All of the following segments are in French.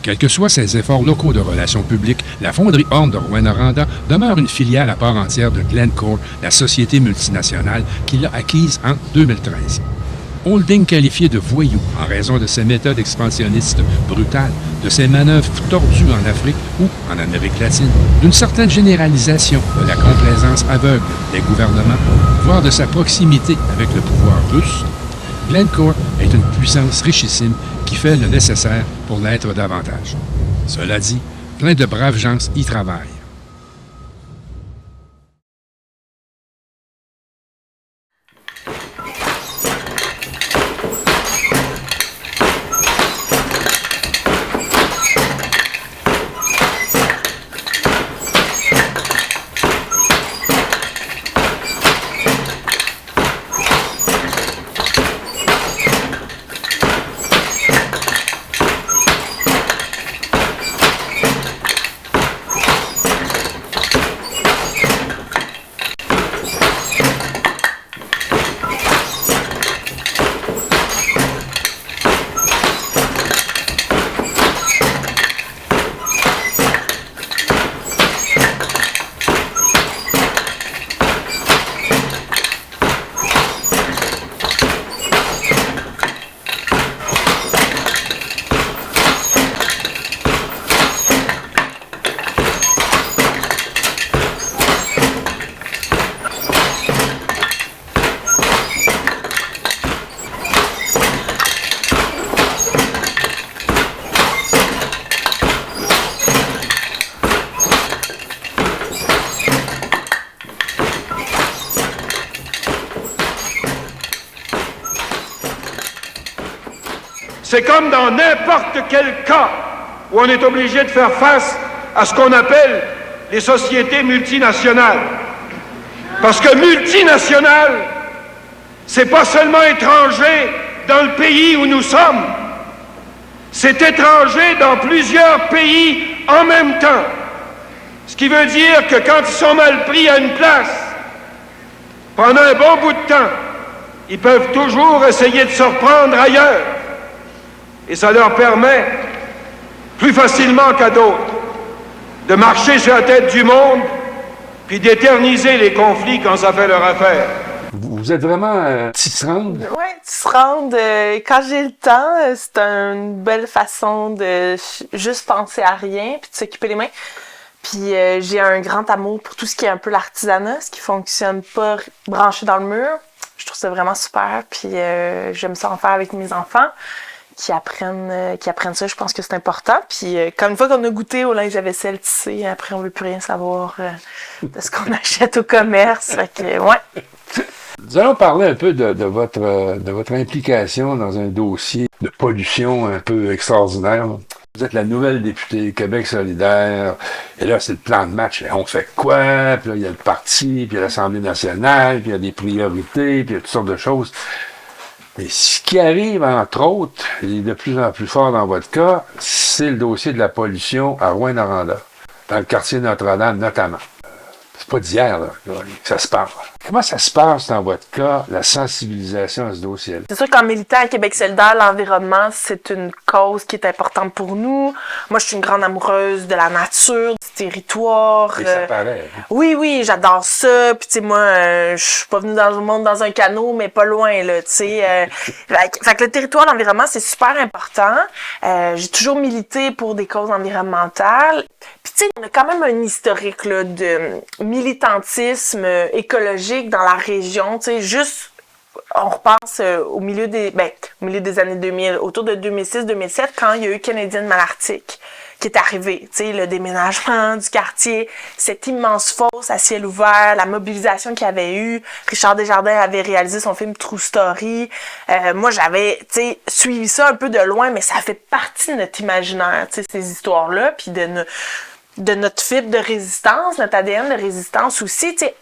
Quels que soient ses efforts locaux de relations publiques, la fonderie Horn de Rouyn-Noranda demeure une filiale à part entière de Glencore, la société multinationale qui l'a acquise en 2013. Holding qualifié de voyou en raison de ses méthodes expansionnistes brutales, de ses manœuvres tordues en Afrique ou en Amérique latine, d'une certaine généralisation de la complaisance aveugle des gouvernements, voire de sa proximité avec le pouvoir russe, Glencore est une puissance richissime qui fait le nécessaire pour l'être davantage. Cela dit, plein de braves gens y travaillent. C'est comme dans n'importe quel cas où on est obligé de faire face à ce qu'on appelle les sociétés multinationales. Parce que multinational, c'est pas seulement étranger dans le pays où nous sommes, c'est étranger dans plusieurs pays en même temps. Ce qui veut dire que quand ils sont mal pris à une place, pendant un bon bout de temps, ils peuvent toujours essayer de se reprendre ailleurs. Et ça leur permet, plus facilement qu'à d'autres, de marcher sur la tête du monde puis d'éterniser les conflits quand ça fait leur affaire. Vous êtes vraiment tisserande? Oui, tisserande. Quand j'ai le temps, c'est une belle façon de juste penser à rien puis de s'occuper les mains. Puis j'ai un grand amour pour tout ce qui est un peu l'artisanat, ce qui fonctionne pas branché dans le mur. Je trouve ça vraiment super. Puis j'aime ça en faire avec mes enfants qui apprennent ça. Je pense que c'est important. Puis quand une fois qu'on a goûté au linge à vaisselle tissé, après on veut plus rien savoir de ce qu'on achète au commerce. Fait que ouais. Nous allons parler un peu de votre implication dans un dossier de pollution un peu extraordinaire. Vous êtes la nouvelle députée Québec solidaire, et là, c'est le plan de match. On fait quoi? Puis là, il y a le parti, puis il y a l'Assemblée nationale, puis il y a des priorités, puis il y a toutes sortes de choses. Mais ce qui arrive, entre autres, et de plus en plus fort dans votre cas, c'est le dossier de la pollution à Rouyn-Noranda, dans le quartier Notre-Dame notamment. C'est pas d'hier, là, que ça se passe. Comment ça se passe dans votre cas, la sensibilisation à ce dossier-là? C'est sûr qu'en militant à Québec solidaire, l'environnement, c'est une cause qui est importante pour nous. Moi, je suis une grande amoureuse de la nature, du territoire. Et ça paraît. Hein? Oui, j'adore ça. Puis, tu sais, moi, je suis pas venue dans le monde dans un canot, mais pas loin, là, tu sais. Fait que le territoire, l'environnement, c'est super important. J'ai toujours milité pour des causes environnementales. Puis, tu sais, on a quand même un historique, là, de militantisme écologique dans la région, tu sais, juste, on repense au milieu des années 2000, autour de 2006-2007, quand il y a eu Canadienne Malartic qui est arrivé, tu sais, le déménagement du quartier, cette immense fosse à ciel ouvert, la mobilisation qu'il y avait eu. Richard Desjardins avait réalisé son film True Story. Moi, j'avais, tu sais, suivi ça un peu de loin, mais ça fait partie de notre imaginaire, tu sais, ces histoires-là, puis de notre fibre de résistance, notre ADN de résistance aussi, tu sais.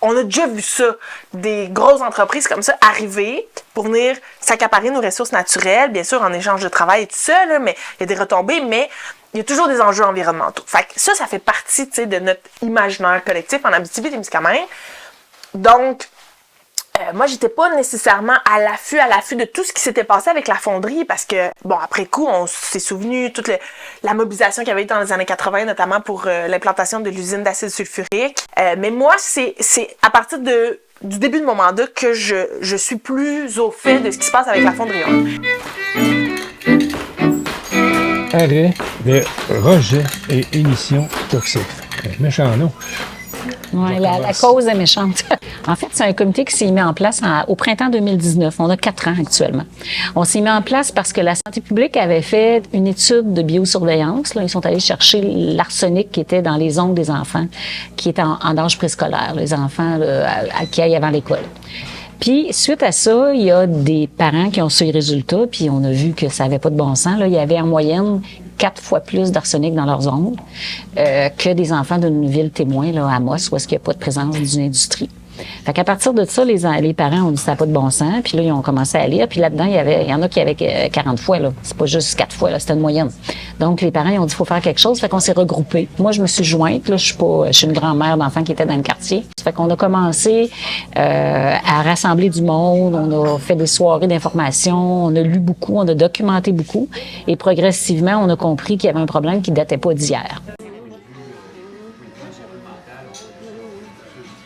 On a déjà vu ça, des grosses entreprises comme ça arriver pour venir s'accaparer nos ressources naturelles, bien sûr en échange de travail et tout ça, là, mais il y a des retombées, mais il y a toujours des enjeux environnementaux. Fait que ça fait partie, tu sais, de notre imaginaire collectif en Abitibi-Témiscamingue. Donc, moi, j'étais pas nécessairement à l'affût de tout ce qui s'était passé avec la fonderie parce que, bon, après coup, on s'est souvenu toute la mobilisation qu'il y avait eu dans les années 80, notamment pour l'implantation de l'usine d'acide sulfurique. Mais moi, c'est à partir du début de mon mandat que je suis plus au fait de ce qui se passe avec la fonderie. Arrêt des rejets et émissions toxiques. Méchant nom. Oui, la cause est méchante. En fait, c'est un comité qui s'est mis en place au printemps 2019. On a 4 ans actuellement. On s'est mis en place parce que la santé publique avait fait une étude de biosurveillance. Là, ils sont allés chercher l'arsenic qui était dans les ongles des enfants qui étaient en âge préscolaire, les enfants qui aillent avant l'école. Puis, suite à ça, il y a des parents qui ont su les résultats, puis on a vu que ça n'avait pas de bon sens. Là, il y avait en moyenne 4 fois plus d'arsenic dans leurs ongles que des enfants d'une ville témoin, là, à Amos, où est-ce qu'il n'y a pas de présence d'une industrie. Fait qu'à partir de ça, les parents ont dit ça n'a pas de bon sens, puis là, ils ont commencé à lire, puis là-dedans, il y en a qui avaient 40 fois, là. C'est pas juste 4 fois, là, c'était une moyenne. Donc, les parents, ils ont dit, il faut faire quelque chose, fait qu'on s'est regroupés. Moi, je me suis jointe, là, je suis une grand-mère d'enfants qui était dans le quartier. Fait qu'on a commencé à rassembler du monde, on a fait des soirées d'information, on a lu beaucoup, on a documenté beaucoup, et progressivement, on a compris qu'il y avait un problème qui datait pas d'hier.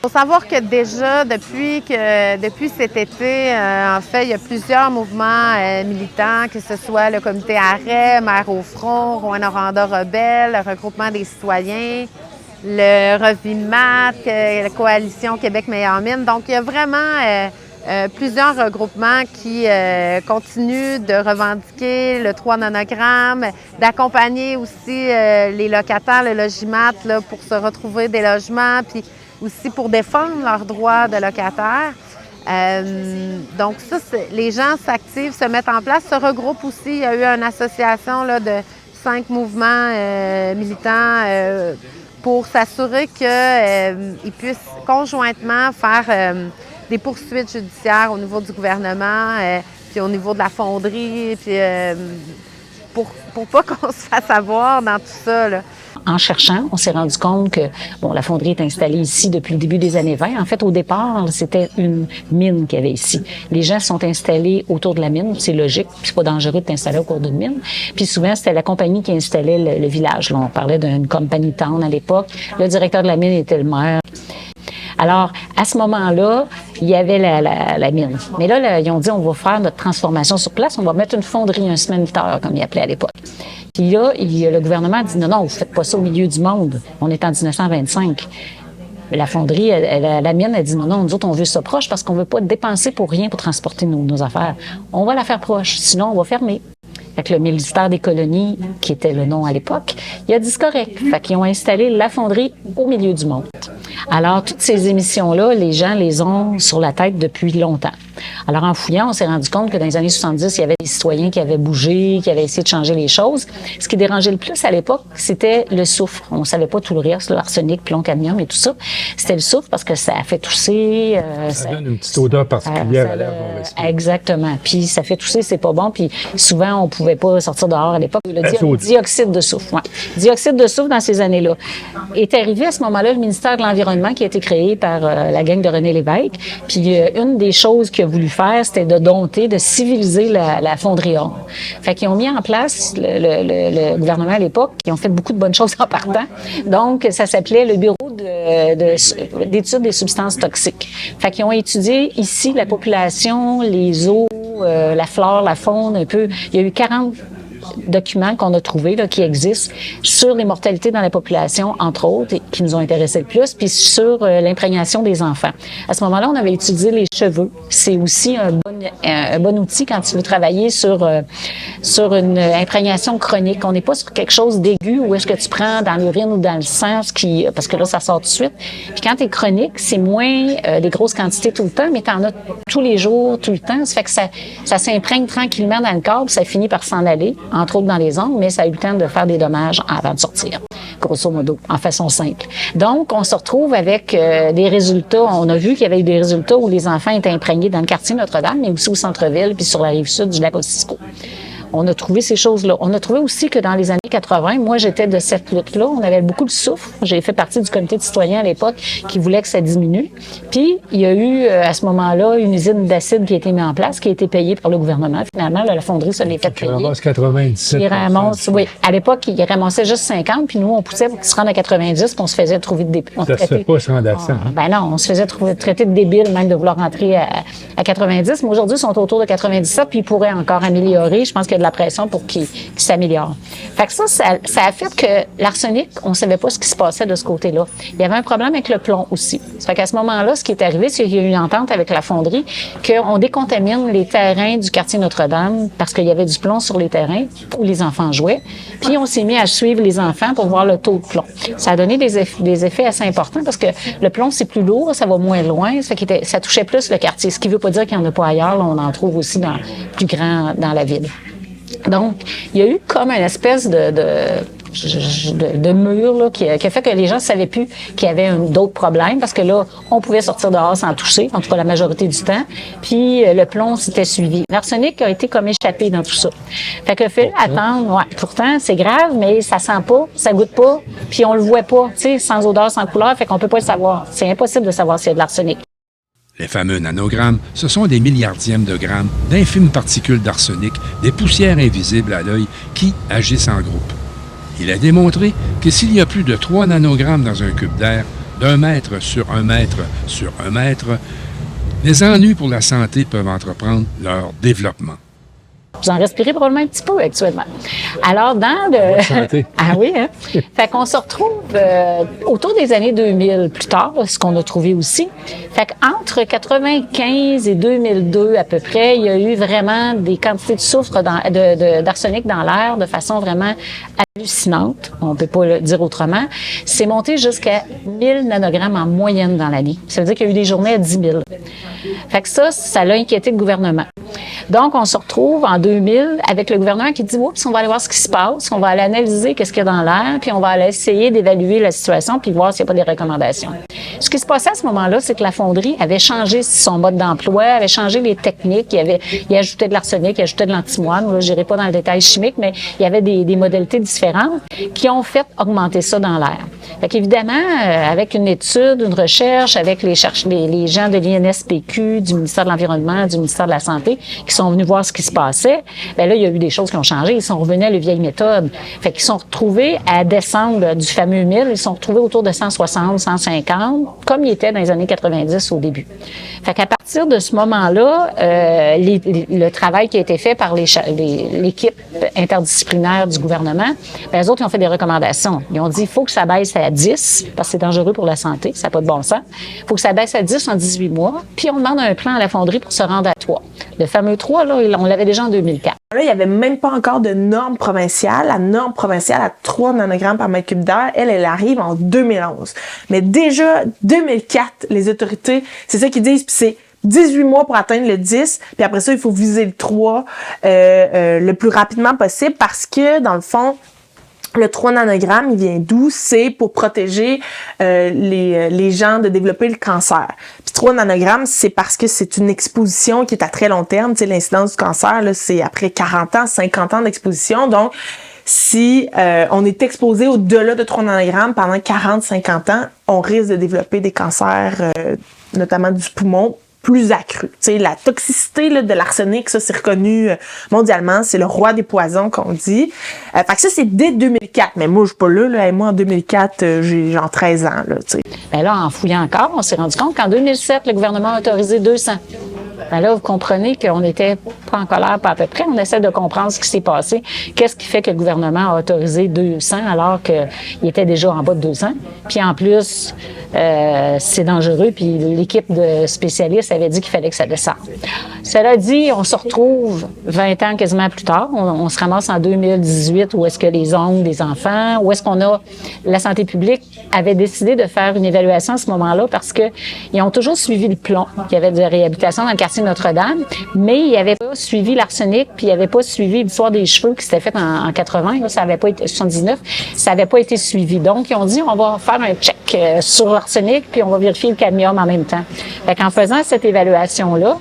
Il faut savoir que déjà, depuis cet été, en fait, il y a plusieurs mouvements militants, que ce soit le comité Arrêt, Mères au front, Rouyn-Noranda Rebelle, le regroupement des citoyens, le Revimat, la coalition Québec Meilleure Mine. Donc, il y a vraiment plusieurs regroupements qui continuent de revendiquer le 3 nanogrammes, d'accompagner aussi les locataires, le Logimat, là, pour se retrouver des logements, puis aussi pour défendre leurs droits de locataires. Donc ça, les gens s'activent, se mettent en place, se regroupent aussi. Il y a eu une association là, de 5 mouvements militants pour s'assurer qu'ils puissent conjointement faire des poursuites judiciaires au niveau du gouvernement, puis au niveau de la fonderie, puis pour pas qu'on se fasse avoir dans tout ça, là. En cherchant, on s'est rendu compte que la fonderie est installée ici depuis le début des années 20. En fait, au départ, c'était une mine qu'il y avait ici. Les gens sont installés autour de la mine, c'est logique, c'est pas dangereux de t'installer au cours d'une mine. Puis souvent, c'était la compagnie qui installait le village. Là, on parlait d'une compagnie town à l'époque. Le directeur de la mine était le maire. Alors, à ce moment-là, il y avait la mine. Mais là, ils ont dit, on va faire notre transformation sur place, on va mettre une fonderie, un cementeur, comme ils appelaient à l'époque. Puis là, le gouvernement a dit, non, vous faites pas ça au milieu du monde. On est en 1925. La fonderie, la mine, a dit, non, nous autres, on veut ça proche parce qu'on veut pas dépenser pour rien pour transporter nos affaires. On va la faire proche, sinon on va fermer. Fait que le ministère des colonies, qui était le nom à l'époque, il a dit c'est correct. Fait qu'ils ont installé la fonderie au milieu du monde. Alors, toutes ces émissions-là, les gens les ont sur la tête depuis longtemps. Alors, en fouillant, on s'est rendu compte que dans les années 70, il y avait des citoyens qui avaient bougé, qui avaient essayé de changer les choses. Ce qui dérangeait le plus à l'époque, c'était le soufre. On savait pas tout le reste, l'arsenic, plomb, cadmium et tout ça. C'était le soufre parce que ça a fait tousser. Ça donne une petite odeur particulière à l'air qu'on respire. Exactement. Puis ça fait tousser, c'est pas bon. Puis souvent, on pouvait pas sortir dehors à l'époque. Le dioxyde de soufre. Ouais. Dioxyde de soufre dans ces années-là. Est arrivé à ce moment-là le ministère de l'Environnement qui a été créé par la gang de René Lévesque. Puis une des choses qu'il a voulu faire, c'était de dompter, de civiliser la fonderie or. Fait qu'ils ont mis en place, le gouvernement à l'époque, qui ont fait beaucoup de bonnes choses en partant. Donc, ça s'appelait le Bureau d'études des substances toxiques. Fait qu'ils ont étudié ici la population, les eaux, la flore, la faune, un peu. Il y a eu 40 documents qu'on a trouvés là, qui existent sur les mortalités dans la population, entre autres, et qui nous ont intéressés le plus, puis sur l'imprégnation des enfants. À ce moment-là, on avait étudié les cheveux. C'est aussi un bon outil quand tu veux travailler sur une imprégnation chronique. On n'est pas sur quelque chose d'aigu où est-ce que tu prends dans l'urine ou dans le sang, parce que là, ça sort tout de suite. Puis quand tu es chronique, c'est moins des grosses quantités tout le temps, mais tu en as tous les jours, tout le temps. Ça fait que ça s'imprègne tranquillement dans le corps, puis ça finit par s'en aller, entre autres dans les ongles, mais ça a eu le temps de faire des dommages avant de sortir, grosso modo, en façon simple. Donc, on se retrouve avec des résultats. On a vu qu'il y avait eu des résultats où les enfants étaient imprégnés dans le quartier Notre-Dame, mais aussi au centre-ville, puis sur la rive sud du lac Ossisco. On a trouvé ces choses-là. On a trouvé aussi que dans les années 80, moi, j'étais de cette lutte-là. On avait beaucoup de soufre. J'ai fait partie du comité de citoyens à l'époque qui voulait que ça diminue. Puis, il y a eu, à ce moment-là, une usine d'acide qui a été mise en place, qui a été payée par le gouvernement. Finalement, là, la fonderie se l'est fait payer. Il ramasse 97. Il ramasse, oui. À l'époque, il ramassait juste 50, puis nous, on poussait pour qu'il se rende à 90, puis on se faisait trouver de débiles. Ça se fait pas se rendre à 100. Ben non, on se faisait traiter de débiles, même de vouloir rentrer à 90. Mais aujourd'hui, ils sont autour de 97, puis ils pourraient encore améliorer. Je pense qu'il y a de la pression pour qu'ils s'améliorent. Fait que ça a fait que l'arsenic, on savait pas ce qui se passait de ce côté-là. Il y avait un problème avec le plomb aussi. Ça fait qu'à ce moment-là, ce qui est arrivé, c'est qu'il y a eu une entente avec la fonderie qu'on décontamine les terrains du quartier Notre-Dame parce qu'il y avait du plomb sur les terrains où les enfants jouaient. Puis on s'est mis à suivre les enfants pour voir le taux de plomb. Ça a donné des effets assez importants parce que le plomb, c'est plus lourd, ça va moins loin, ça touchait plus le quartier. Ce qui ne veut pas dire qu'il n'y en a pas ailleurs, là, on en trouve aussi plus grand dans la ville. Donc, il y a eu comme une espèce de mur là, qui a fait que les gens ne savaient plus qu'il y avait d'autres problèmes parce que là, on pouvait sortir dehors sans toucher, en tout cas la majorité du temps, puis le plomb s'était suivi. L'arsenic a été comme échappé dans tout ça. Fait que fait attendre, ouais, pourtant c'est grave, mais ça sent pas, ça goûte pas, puis on le voit pas, tu sais, sans odeur, sans couleur, fait qu'on peut pas le savoir. C'est impossible de savoir s'il y a de l'arsenic. Les fameux nanogrammes, ce sont des milliardièmes de grammes d'infimes particules d'arsenic, des poussières invisibles à l'œil qui agissent en groupe. Il a démontré que s'il y a plus de 3 nanogrammes dans un cube d'air, d'1 mètre sur 1 mètre sur 1 mètre, les ennuis pour la santé peuvent entreprendre leur développement. Vous en respirez probablement un petit peu actuellement. Alors, dans le... Santé. Ah oui, hein? Fait qu'on se retrouve autour des années 2000 plus tard, ce qu'on a trouvé aussi. Fait qu'entre 95 et 2002 à peu près, il y a eu vraiment des quantités de soufre d'arsenic dans l'air de façon vraiment hallucinante. On peut pas le dire autrement. C'est monté jusqu'à 1000 nanogrammes en moyenne dans l'année. Ça veut dire qu'il y a eu des journées à 10 000. Fait que ça l'a inquiété le gouvernement. Donc, on se retrouve en 2000 avec le gouvernement qui dit « Oups, on va aller voir ce qui se passe, on va aller analyser qu'est-ce qu'il y a dans l'air, puis on va aller essayer d'évaluer la situation puis voir s'il n'y a pas des recommandations. » Ce qui se passait à ce moment-là, c'est que la fonderie avait changé son mode d'emploi, avait changé les techniques, il ajoutait de l'arsenic, il ajoutait de l'antimoine. Je n'irai pas dans le détail chimique, mais il y avait des modalités différentes qui ont fait augmenter ça dans l'air. Fait qu'évidemment, avec une étude, une recherche, avec les gens de l'INSPQ, du ministère de l'Environnement, du ministère de la Santé, qui sont venus voir ce qui se passait, bien là, il y a eu des choses qui ont changé. Ils sont revenus à la vieille méthode. Fait qu'ils sont retrouvés à descendre du fameux 1000, ils sont retrouvés autour de 160, 150, comme ils étaient dans les années 90 au début. Fait qu'à partir de ce moment-là, le travail qui a été fait par l'équipe interdisciplinaire du gouvernement, bien, eux autres, ils ont fait des recommandations. Ils ont dit, il faut que ça baisse à 10, parce que c'est dangereux pour la santé, ça n'a pas de bon sens. Il faut que ça baisse à 10 en 18 mois, puis on demande un plan à la fonderie pour se rendre à 3. Le fameux 3, là, on l'avait déjà en 2004. Là, il n'y avait même pas encore de norme provinciale. La norme provinciale à 3 nanogrammes par mètre cube d'air, elle arrive en 2011. Mais déjà, 2004, les autorités, c'est ça qu'ils disent, puis c'est 18 mois pour atteindre le 10, puis après ça, il faut viser le 3 le plus rapidement possible parce que, dans le fond, le 3 nanogrammes, il vient d'où? C'est pour protéger les gens de développer le cancer. Puis 3 nanogrammes, c'est parce que c'est une exposition qui est à très long terme. Tu sais, l'incidence du cancer, là, c'est après 40 ans, 50 ans d'exposition. Donc, si on est exposé au-delà de 3 nanogrammes pendant 40-50 ans, on risque de développer des cancers, notamment du poumon, plus accru. Tu sais, la toxicité là, de l'arsenic, ça, c'est reconnu mondialement. C'est le roi des poisons qu'on dit. Fait que ça, c'est dès 2004. Mais moi, je suis pas là. Et moi, en 2004, j'ai genre 13 ans. Là, tu sais. Bien là, en fouillant encore, on s'est rendu compte qu'en 2007, le gouvernement a autorisé 200. Ben là, vous comprenez qu'on n'était pas en colère, pas à peu près. On essaie de comprendre ce qui s'est passé. Qu'est-ce qui fait que le gouvernement a autorisé 200 alors qu'il était déjà en bas de 200? Puis en plus, c'est dangereux. Puis l'équipe de spécialistes avait dit qu'il fallait que ça descende. Cela dit, on se retrouve 20 ans quasiment plus tard. On se ramasse en 2018 où est-ce que les ongles des enfants, où est-ce qu'on a... La santé publique avait décidé de faire une évaluation à ce moment-là parce qu'ils ont toujours suivi le plomb. Il y avait de la réhabilitation dans le quartier Notre-Dame, mais il n'avait pas suivi l'arsenic, puis il n'avait pas suivi l'histoire des cheveux qui s'était faite en 80, là, ça n'avait pas été 79, ça n'avait pas été suivi. Donc, ils ont dit, on va faire un check sur l'arsenic, puis on va vérifier le cadmium en même temps. Fait qu'en faisant cette évaluation-là,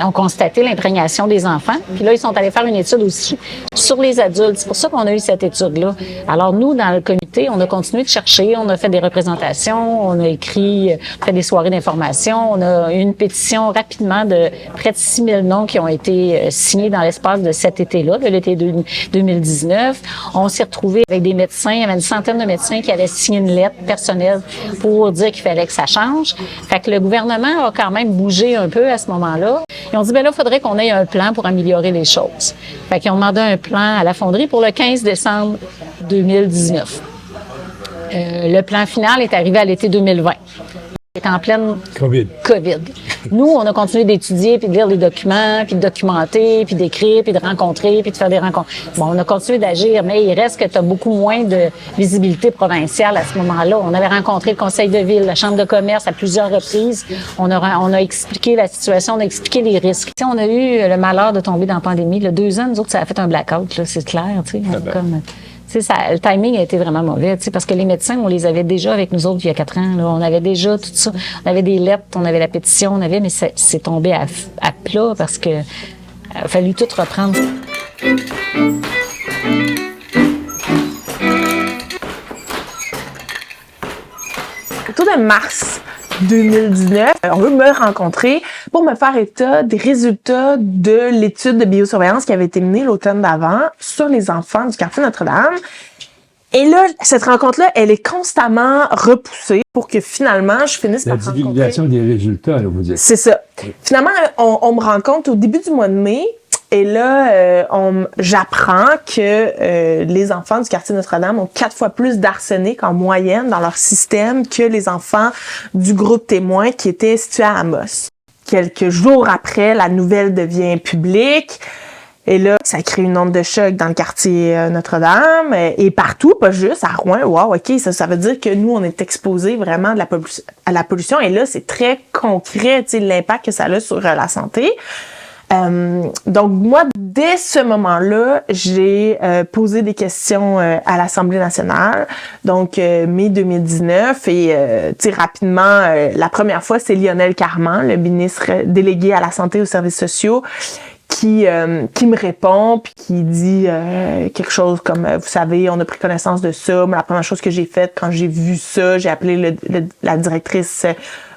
ont constaté l'imprégnation des enfants. Puis là, ils sont allés faire une étude aussi sur les adultes. C'est pour ça qu'on a eu cette étude-là. Alors, nous, dans le comité, on a continué de chercher, on a fait des représentations, on a écrit, fait des soirées d'information, on a eu une pétition rapidement de près de 6 000 noms qui ont été signés dans l'espace de cet été-là, de l'été 2019. On s'est retrouvés avec des médecins, il y avait une centaine de médecins qui avaient signé une lettre personnelle pour dire qu'il fallait que ça change. Fait que le gouvernement a quand même bougé un peu à ce moment-là. Ils ont dit, ben là, il faudrait qu'on ait un plan pour améliorer les choses. Fait qu'ils ont demandé un plan à la fonderie pour le 15 décembre 2019. Le plan final est arrivé à l'été 2020. C'est en pleine COVID. Nous, on a continué d'étudier, puis de lire les documents, puis de documenter, puis d'écrire, puis de rencontrer, puis de faire des rencontres. Bon, on a continué d'agir, mais il reste que tu as beaucoup moins de visibilité provinciale à ce moment-là. On avait rencontré le conseil de ville, la chambre de commerce à plusieurs reprises. On a expliqué la situation, on a expliqué les risques. T'sais, on a eu le malheur de tomber dans la pandémie. Là, 2 ans, nous autres, ça a fait un blackout, là, c'est clair. Le timing a été vraiment mauvais, parce que les médecins, on les avait déjà avec nous autres il y a 4 ans. Là. On avait déjà tout ça. On avait des lettres, on avait la pétition, mais c'est tombé à plat parce que a fallu tout reprendre. Autour de mars 2019, on veut me rencontrer pour me faire état des résultats de l'étude de biosurveillance qui avait été menée l'automne d'avant sur les enfants du quartier Notre-Dame. Et là, cette rencontre-là, elle est constamment repoussée pour que finalement, je finisse par rencontrer... La divulgation des résultats, là, vous dites. C'est ça. Finalement, on me rencontre au début du mois de mai. Et là, j'apprends que les enfants du quartier Notre-Dame ont 4 fois plus d'arsenic en moyenne dans leur système que les enfants du groupe témoin qui était situé à Amos. Quelques jours après, la nouvelle devient publique. Et là, ça crée une onde de choc dans le quartier Notre-Dame et partout, pas juste à Rouen. Wow, OK, ça veut dire que nous, on est exposés vraiment à la pollution. Et là, c'est très concret, tu sais, l'impact que ça a sur la santé. Donc moi, dès ce moment-là, j'ai posé des questions à l'Assemblée nationale, donc mai 2019, et tu sais, rapidement, la première fois, c'est Lionel Carman, le ministre délégué à la santé et aux services sociaux, qui me répond puis qui dit quelque chose comme vous savez, on a pris connaissance de ça, mais la première chose que j'ai faite quand j'ai vu ça, j'ai appelé la directrice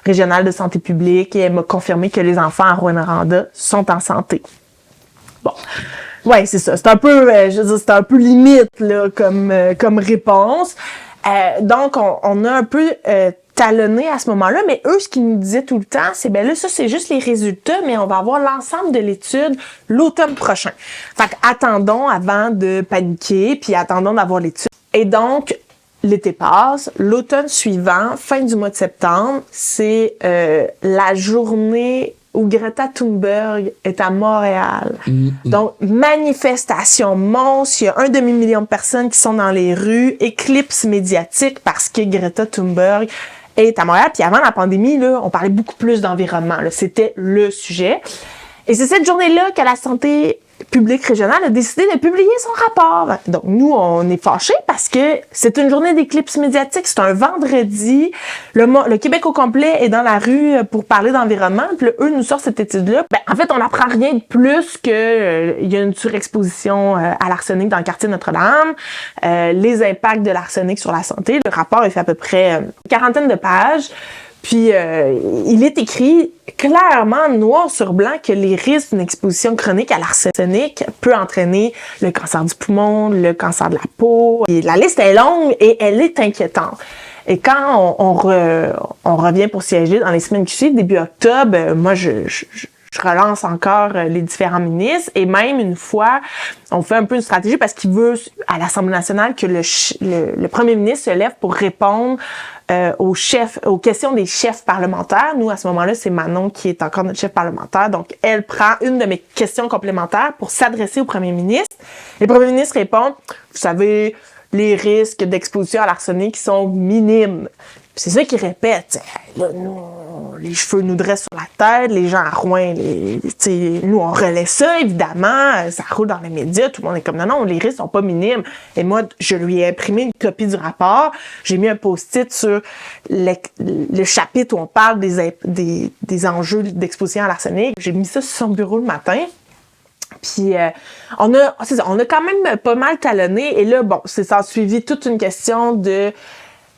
régionale de santé publique et elle m'a confirmé que les enfants à Rouyn-Noranda sont en santé. Bon. Ouais, c'est ça, c'est un peu c'était un peu limite là comme réponse. Donc on a un peu talonné à ce moment-là, mais eux, ce qu'ils nous disaient tout le temps, c'est ben là, ça, c'est juste les résultats, mais on va avoir l'ensemble de l'étude l'automne prochain. Fait qu'attendons avant de paniquer, puis attendons d'avoir l'étude. Et donc, l'été passe, l'automne suivant, fin du mois de septembre, c'est la journée où Greta Thunberg est à Montréal. Donc, manifestation monstre, il y a 1,5 million de personnes qui sont dans les rues, éclipse médiatique parce que Greta Thunberg est à Montréal. Puis avant la pandémie, là, on parlait beaucoup plus d'environnement. Là. C'était le sujet. Et c'est cette journée-là que la santé publique régionale a décidé de publier son rapport. Donc, nous, on est fâchés parce que c'est une journée d'éclipse médiatique. C'est un vendredi. Le Québec au complet est dans la rue pour parler d'environnement. Puis là, eux nous sortent cette étude-là. Ben, en fait, on n'apprend rien de plus que il y a une surexposition à l'arsenic dans le quartier Notre-Dame, les impacts de l'arsenic sur la santé. Le rapport est fait à peu près une quarantaine de pages. Puis, il est écrit clairement, noir sur blanc, que les risques d'une exposition chronique à l'arsenic peut entraîner le cancer du poumon, le cancer de la peau. Et la liste est longue et elle est inquiétante. Et quand on revient pour siéger dans les semaines qui suivent, début octobre, moi, je relance encore les différents ministres et même une fois, on fait un peu une stratégie parce qu'il veut à l'Assemblée nationale que le premier ministre se lève pour répondre aux questions des chefs parlementaires. Nous, à ce moment-là, c'est Manon qui est encore notre chef parlementaire. Donc, elle prend une de mes questions complémentaires pour s'adresser au premier ministre. Et le premier ministre répond, vous savez, les risques d'exposition à l'arsenic sont minimes. c'est ça qu'ils répètent. Là, nous, les cheveux nous dressent sur la tête, les gens à Rouen, nous, on relaie ça, évidemment, ça roule dans les médias, tout le monde est comme, non, les risques sont pas minimes. Et moi, je lui ai imprimé une copie du rapport, j'ai mis un post-it sur le chapitre où on parle des enjeux d'exposition à l'arsenic. J'ai mis ça sur son bureau le matin. Puis on a quand même pas mal talonné. Et là, bon, ça a suivi toute une question de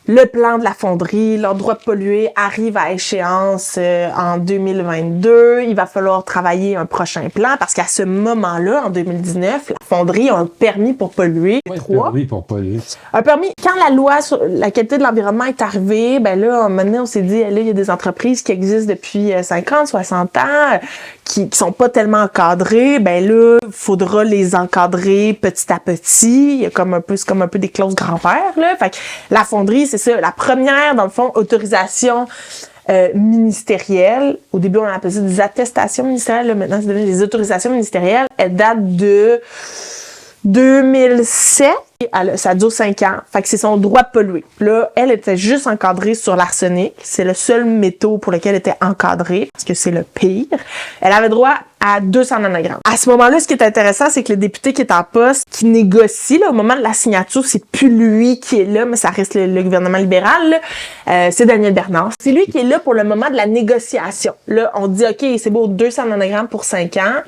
le plan de la fonderie, leur droit de polluer arrive à échéance en 2022. Il va falloir travailler un prochain plan parce qu'à ce moment-là, en 2019, la fonderie a un permis pour polluer. Un permis pour polluer. Un permis. Quand la loi sur la qualité de l'environnement est arrivée, ben là, maintenant, on s'est dit, là, il y a des entreprises qui existent depuis 50, 60 ans, qui sont pas tellement encadrées. Ben là, il faudra les encadrer petit à petit. Il y a c'est comme un peu des clauses grand-père, là. Fait que la fonderie, c'est ça. La première, dans le fond, autorisation ministérielle. Au début, on appelait ça des attestations ministérielles. Là, maintenant, c'est devenu des autorisations ministérielles. Elle date de 2007. Ça dure 5 ans. Fait que c'est son droit de polluer. Là, elle était juste encadrée sur l'arsenic. C'est le seul métaux pour lequel elle était encadrée, parce que c'est le pire. Elle avait droit à 200 nanogrammes. À ce moment-là, ce qui est intéressant, c'est que le député qui est en poste, qui négocie, là, au moment de la signature, c'est plus lui qui est là, mais ça reste le gouvernement libéral, là. C'est Daniel Bernard. C'est lui qui est là pour le moment de la négociation. Là, on dit, OK, c'est beau, 200 nanogrammes pour 5 ans.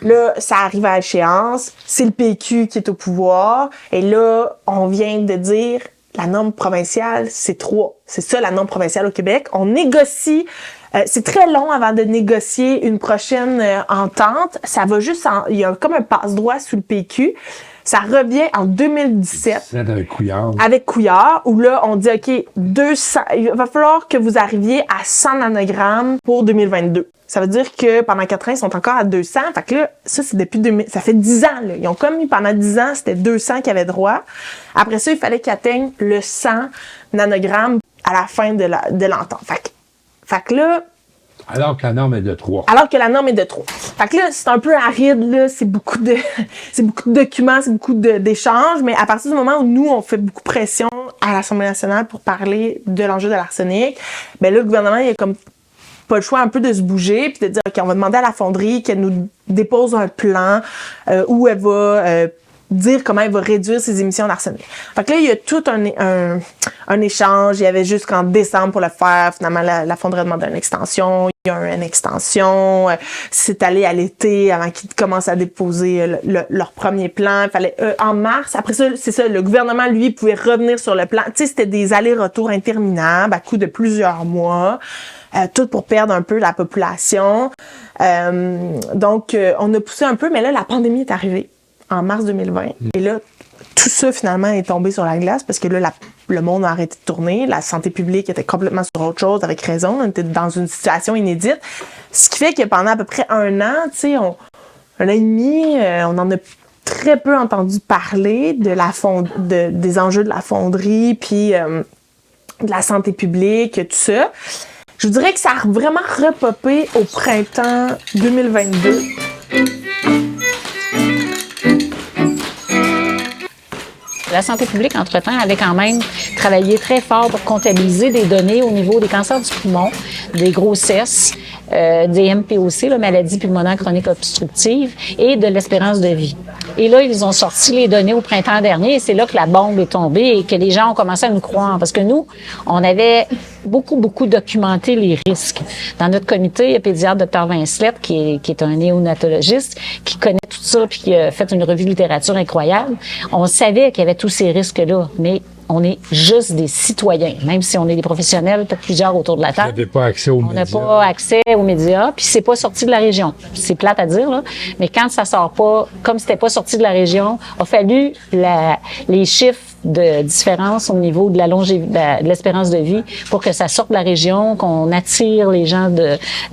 Là, ça arrive à échéance. C'est le PQ qui est au pouvoir. Et là, on vient de dire, la norme provinciale, c'est 3. C'est ça, la norme provinciale au Québec. On négocie. C'est très long avant de négocier une prochaine entente. Ça va juste il y a comme un passe-droit sous le PQ. Ça revient en 2017. Avec Couillard. Avec Couillard, où là, on dit, OK, 200, il va falloir que vous arriviez à 100 nanogrammes pour 2022. Ça veut dire que pendant 4 ans, ils sont encore à 200. Fait que là, ça, c'est depuis ça fait 10 ans, là. Ils ont comme mis pendant 10 ans, c'était 200 qui avaient droit. Après ça, il fallait qu'ils atteignent le 100 nanogrammes à la fin de l'entente. Fait que là, Alors que la norme est de 3. Alors que la norme est de 3. Fait que là, c'est un peu aride, là. C'est beaucoup de documents, c'est beaucoup d'échanges. Mais à partir du moment où nous, on fait beaucoup pression à l'Assemblée nationale pour parler de l'enjeu de l'arsenic, ben là, le gouvernement, il a comme pas le choix un peu de se bouger puis de dire, OK, on va demander à la fonderie qu'elle nous dépose un plan où elle va dire comment elle va réduire ses émissions d'arsenic. Fait que là, il y a tout un échange. Il y avait jusqu'en décembre pour le faire. Finalement, la fonderie a demandé une extension. Il y a une extension. C'est allé à l'été avant qu'ils commencent à déposer leur premier plan. Il fallait en mars. Après ça, c'est ça. Le gouvernement, lui, pouvait revenir sur le plan. Tu sais, c'était des allers-retours interminables à coup de plusieurs mois. Tout pour perdre un peu la population. Donc, on a poussé un peu, mais là, la pandémie est arrivée en mars 2020. Et là, tout ça, finalement, est tombé sur la glace parce que là, le monde a arrêté de tourner. La santé publique était complètement sur autre chose, avec raison. On était dans une situation inédite. Ce qui fait que pendant à peu près 1 an, tu sais, 1 an et demi, on en a très peu entendu parler des enjeux de la fonderie, puis de la santé publique, tout ça. Je vous dirais que ça a vraiment repopé au printemps 2022. La santé publique, entre-temps, avait quand même travaillé très fort pour comptabiliser des données au niveau des cancers du poumon, des grossesses, des MPOC, la maladie pulmonaire chronique obstructive, et de l'espérance de vie. Et là, ils ont sorti les données au printemps dernier et c'est là que la bombe est tombée et que les gens ont commencé à nous croire. Parce que nous, on avait beaucoup documenté les risques. Dans notre comité, il y a pédiatre Dr Vincelette, qui est un néonatologiste, qui connaît tout ça puis qui a fait une revue de littérature incroyable. On savait qu'il y avait tous ces risques-là, mais on est juste des citoyens, même si on est des professionnels, peut-être plusieurs autour de la table. Vous n'avez pas accès aux médias. On n'a pas accès aux médias, puis c'est pas sorti de la région. C'est plate à dire, là, mais quand ça sort pas, comme c'était pas sorti de la région, a fallu les chiffres de différence au niveau de de l'espérance de vie pour que ça sorte de la région, qu'on attire les gens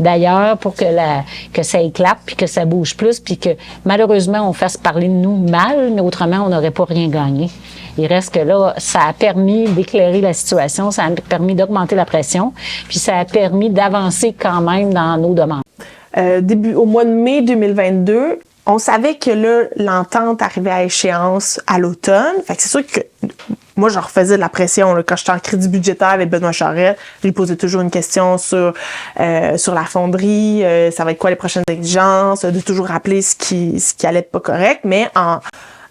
d'ailleurs pour que ça éclate, puis que ça bouge plus, puis que malheureusement on fasse parler de nous mal, mais autrement on n'aurait pas rien gagné. Il reste que là, ça a permis d'éclairer la situation, ça a permis d'augmenter la pression, puis ça a permis d'avancer quand même dans nos demandes. Au mois de mai 2022, On savait que là, l'entente arrivait à échéance à l'automne. Fait que c'est sûr que moi, je refaisais de la pression. Là. Quand j'étais en crédit budgétaire avec Benoît Charette, je lui posais toujours une question sur la fonderie, ça va être quoi les prochaines exigences, de toujours rappeler ce qui allait pas correct. Mais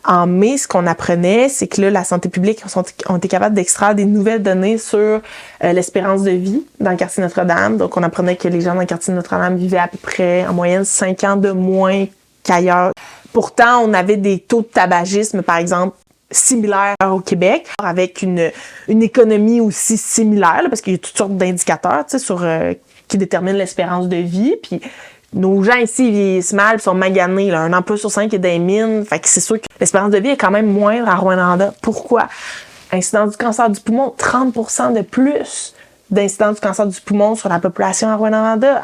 en mai, ce qu'on apprenait, c'est que là, la santé publique ont été capables d'extraire des nouvelles données sur l'espérance de vie dans le quartier Notre-Dame. Donc, on apprenait que les gens dans le quartier Notre-Dame vivaient à peu près, en moyenne, 5 ans de moins qu'ailleurs. Pourtant, on avait des taux de tabagisme, par exemple, similaires au Québec, avec une économie aussi similaire, là, parce qu'il y a toutes sortes d'indicateurs, tu sais, qui déterminent l'espérance de vie. Puis nos gens ici, ils vieillissent mal, ils sont maganés. Là. Un emploi sur 5 est dans les mines. Fait que c'est sûr que l'espérance de vie est quand même moindre à Rouyn-Noranda. Pourquoi? Incidence du cancer du poumon, 30% de plus d'incidence du cancer du poumon sur la population à Rouyn-Noranda.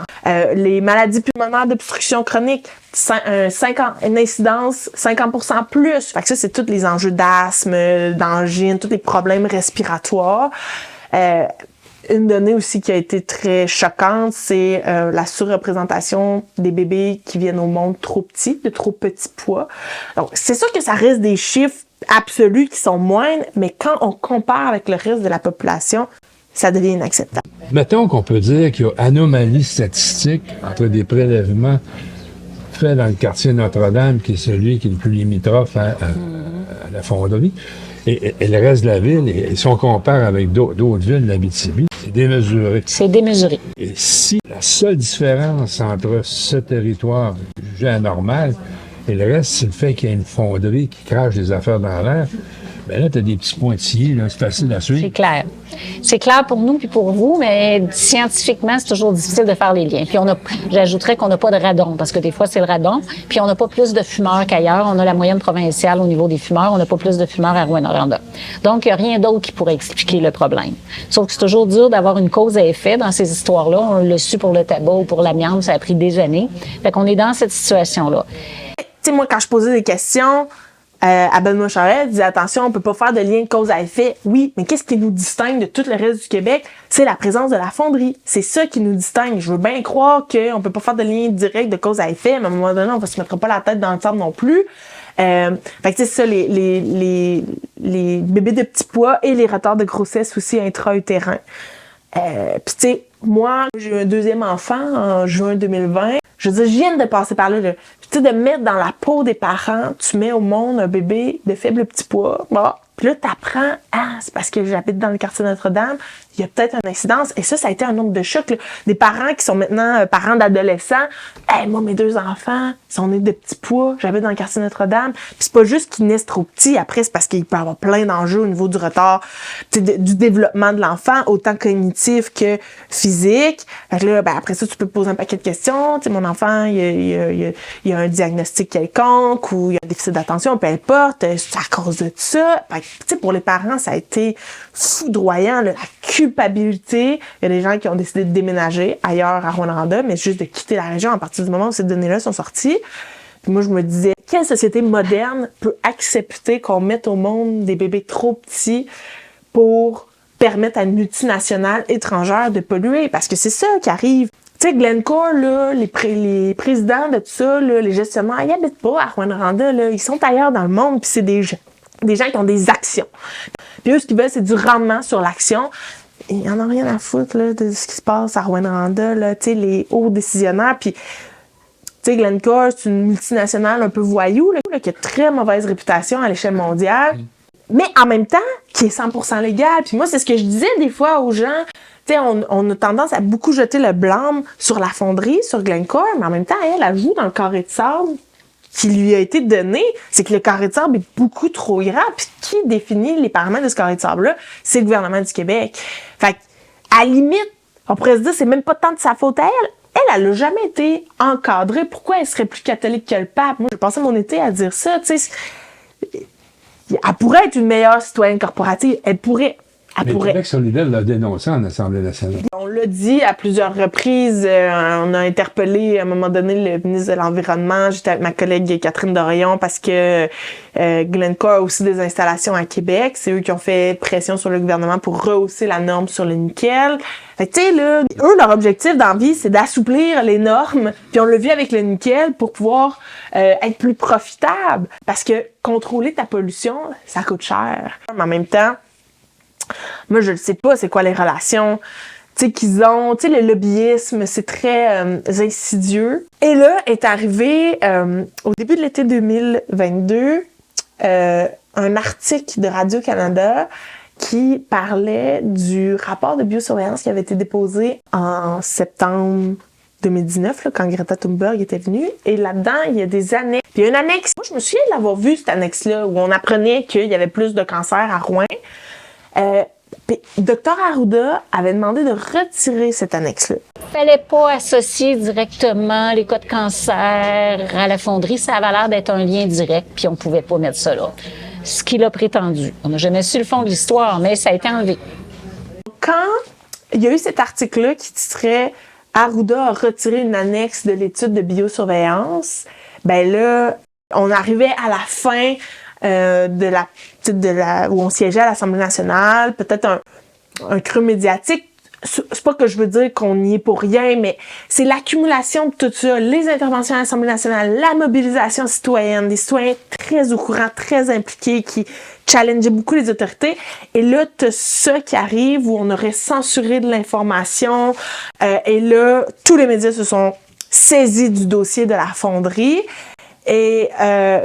Les maladies pulmonaires d'obstruction chronique, une incidence 50% plus. Fait que ça, c'est tous les enjeux d'asthme, d'angine, tous les problèmes respiratoires. Une donnée aussi qui a été très choquante, c'est la surreprésentation des bébés qui viennent au monde trop petits, de trop petits poids. Donc, c'est sûr que ça reste des chiffres absolus qui sont moindres, mais quand on compare avec le reste de la population, ça devient inacceptable. Mettons qu'on peut dire qu'il y a anomalie statistique entre des prélèvements faits dans le quartier Notre-Dame, qui est celui qui est le plus limitrophe à la fonderie, et le reste de la ville, et si on compare avec d'autres villes de l'Abitibi, c'est démesuré. C'est démesuré. Et si la seule différence entre ce territoire jugé anormal et le reste, c'est le fait qu'il y a une fonderie qui crache des affaires dans l'air, bien là, tu as des petits pointillés, là, c'est facile à suivre. C'est clair. C'est clair pour nous puis pour vous, mais scientifiquement, c'est toujours difficile de faire les liens. Puis j'ajouterais qu'on n'a pas de radon, parce que des fois, c'est le radon. Puis on n'a pas plus de fumeurs qu'ailleurs. On a la moyenne provinciale au niveau des fumeurs. On n'a pas plus de fumeurs à Rouyn-Noranda. Donc, il n'y a rien d'autre qui pourrait expliquer le problème. Sauf que c'est toujours dur d'avoir une cause à effet dans ces histoires-là. On l'a su pour le tabac ou pour l'amiante, ça a pris des années. Fait qu'on est dans cette situation-là. Tu sais, moi, quand je posais des questions, à Benoît Charette, il disait attention, on peut pas faire de lien de cause à effet. Oui, mais qu'est-ce qui nous distingue de tout le reste du Québec? C'est la présence de la fonderie. C'est ça qui nous distingue. Je veux bien croire qu'on peut pas faire de lien direct de cause à effet, mais à un moment donné, on va se mettre pas la tête dans le sable non plus. Fait que tu sais, ça, les bébés de petits pois et les retards de grossesse aussi intra-utérins. Puis tu sais, moi, j'ai eu un deuxième enfant en juin 2020. Je veux dire, je viens de passer par là. Tu sais, de mettre dans la peau des parents, tu mets au monde un bébé de faible petit poids. Bon. Puis là, t'apprends, c'est parce que j'habite dans le quartier Notre-Dame, il y a peut-être une incidence. Et ça a été un nombre de chocs. Là. Des parents qui sont maintenant parents d'adolescents. Moi, mes 2 enfants, ils sont nés de petits pois, j'habite dans le quartier Notre-Dame. Puis c'est pas juste qu'ils naissent trop petits. Après, c'est parce qu'il peut y avoir plein d'enjeux au niveau du retard, du développement de l'enfant, autant cognitif que physique. Fait que là, après ça, tu peux poser un paquet de questions. Tu sais, mon enfant, il y a un diagnostic quelconque ou il y a un déficit d'attention, peu importe. C'est à cause de ça. Fait que, tu sais, pour les parents, ça a été foudroyant, là, la culpabilité. Il y a des gens qui ont décidé de déménager ailleurs à Rouyn-Noranda, mais juste de quitter la région à partir du moment où ces données-là sont sorties. Puis moi, je me disais, quelle société moderne peut accepter qu'on mette au monde des bébés trop petits pour permettre à une multinationale étrangère de polluer? Parce que c'est ça qui arrive. Tu sais, Glencore, là, les présidents de tout ça, là, les gestionnaires, ils habitent pas à Rouyn-Noranda, là, ils sont ailleurs dans le monde, puis c'est des gens qui ont des actions. Puis eux, ce qu'ils veulent, c'est du rendement sur l'action. Ils en ont rien à foutre là, de ce qui se passe à Rouyn-Noranda, là, tu sais, les hauts décisionnaires. Puis, tu sais, Glencore, c'est une multinationale un peu voyou, là, qui a très mauvaise réputation à l'échelle mondiale, mais en même temps, qui est 100% légal. Puis moi, c'est ce que je disais des fois aux gens. Tu sais, on a tendance à beaucoup jeter le blâme sur la fonderie, sur Glencore, mais en même temps, elle joue dans le carré de sable qui lui a été donné, c'est que le carré de sable est beaucoup trop grand. Puis qui définit les paramètres de ce carré de sable-là? C'est le gouvernement du Québec. Fait à la limite, on pourrait se dire c'est même pas tant de sa faute à elle. Elle a jamais été encadrée. Pourquoi elle serait plus catholique que le pape? Moi, j'ai passé mon été à dire ça. Tu sais, elle pourrait être une meilleure citoyenne corporative. Elle pourrait. Mais Québec solidaire l'a dénoncé en Assemblée nationale. On l'a dit à plusieurs reprises. On a interpellé à un moment donné le ministre de l'Environnement. J'étais avec ma collègue Catherine Dorion parce que Glencore a aussi des installations à Québec. C'est eux qui ont fait pression sur le gouvernement pour rehausser la norme sur le nickel. Fait que tu sais, là, eux, leur objectif dans la vie, c'est d'assouplir les normes. Puis on l'a vu avec le nickel pour pouvoir être plus profitable. Parce que contrôler ta pollution, ça coûte cher. Mais en même temps, moi, je ne sais pas c'est quoi les relations qu'ils ont. Tu sais, le lobbyisme, c'est très insidieux. Et là, est arrivé, au début de l'été 2022, un article de Radio-Canada qui parlait du rapport de biosurveillance qui avait été déposé en septembre 2019, là, quand Greta Thunberg était venue. Et là-dedans, il y a des annexes. Puis il y a une annexe. Moi, je me souviens de l'avoir vu, cette annexe-là, où on apprenait qu'il y avait plus de cancer à Rouen. Puis Dr Arruda avait demandé de retirer cette annexe-là. Fallait pas associer directement les cas de cancer à la fonderie. Ça avait l'air d'être un lien direct, puis on pouvait pas mettre ça là. Ce qu'il a prétendu. On n'a jamais su le fond de l'histoire, mais ça a été enlevé. Quand il y a eu cet article-là qui titrait « Arruda a retiré une annexe de l'étude de biosurveillance », ben là, on arrivait à la fin où on siégeait à l'Assemblée nationale, peut-être un creux médiatique. C'est pas que je veux dire qu'on y est pour rien, mais c'est l'accumulation de tout ça, les interventions à l'Assemblée nationale, la mobilisation citoyenne, des citoyens très au courant, très impliqués, qui challengeaient beaucoup les autorités. Et là, t'as ça qui arrive où on aurait censuré de l'information. Et là, tous les médias se sont saisis du dossier de la fonderie. Et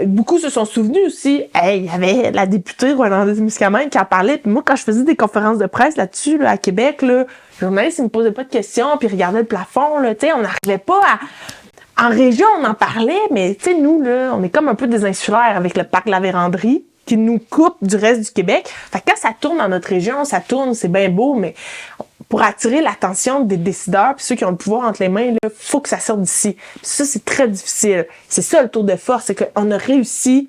beaucoup se sont souvenus aussi, il y avait la députée Rouyn-Noranda-Témiscamingue qui en parlait. Puis moi, quand je faisais des conférences de presse là-dessus, là, à Québec, là, les journalistes ne me posaient pas de questions, puis ils regardaient le plafond. Là, on n'arrivait pas à... En région, on en parlait, mais nous, là, on est comme un peu des insulaires avec le parc de la Vérandrie qui nous coupe du reste du Québec. Fait que quand ça tourne dans notre région, ça tourne, c'est bien beau, mais pour attirer l'attention des décideurs puis ceux qui ont le pouvoir entre les mains, il faut que ça sorte d'ici. Puis ça, c'est très difficile. C'est ça le tour de force, c'est qu'on a réussi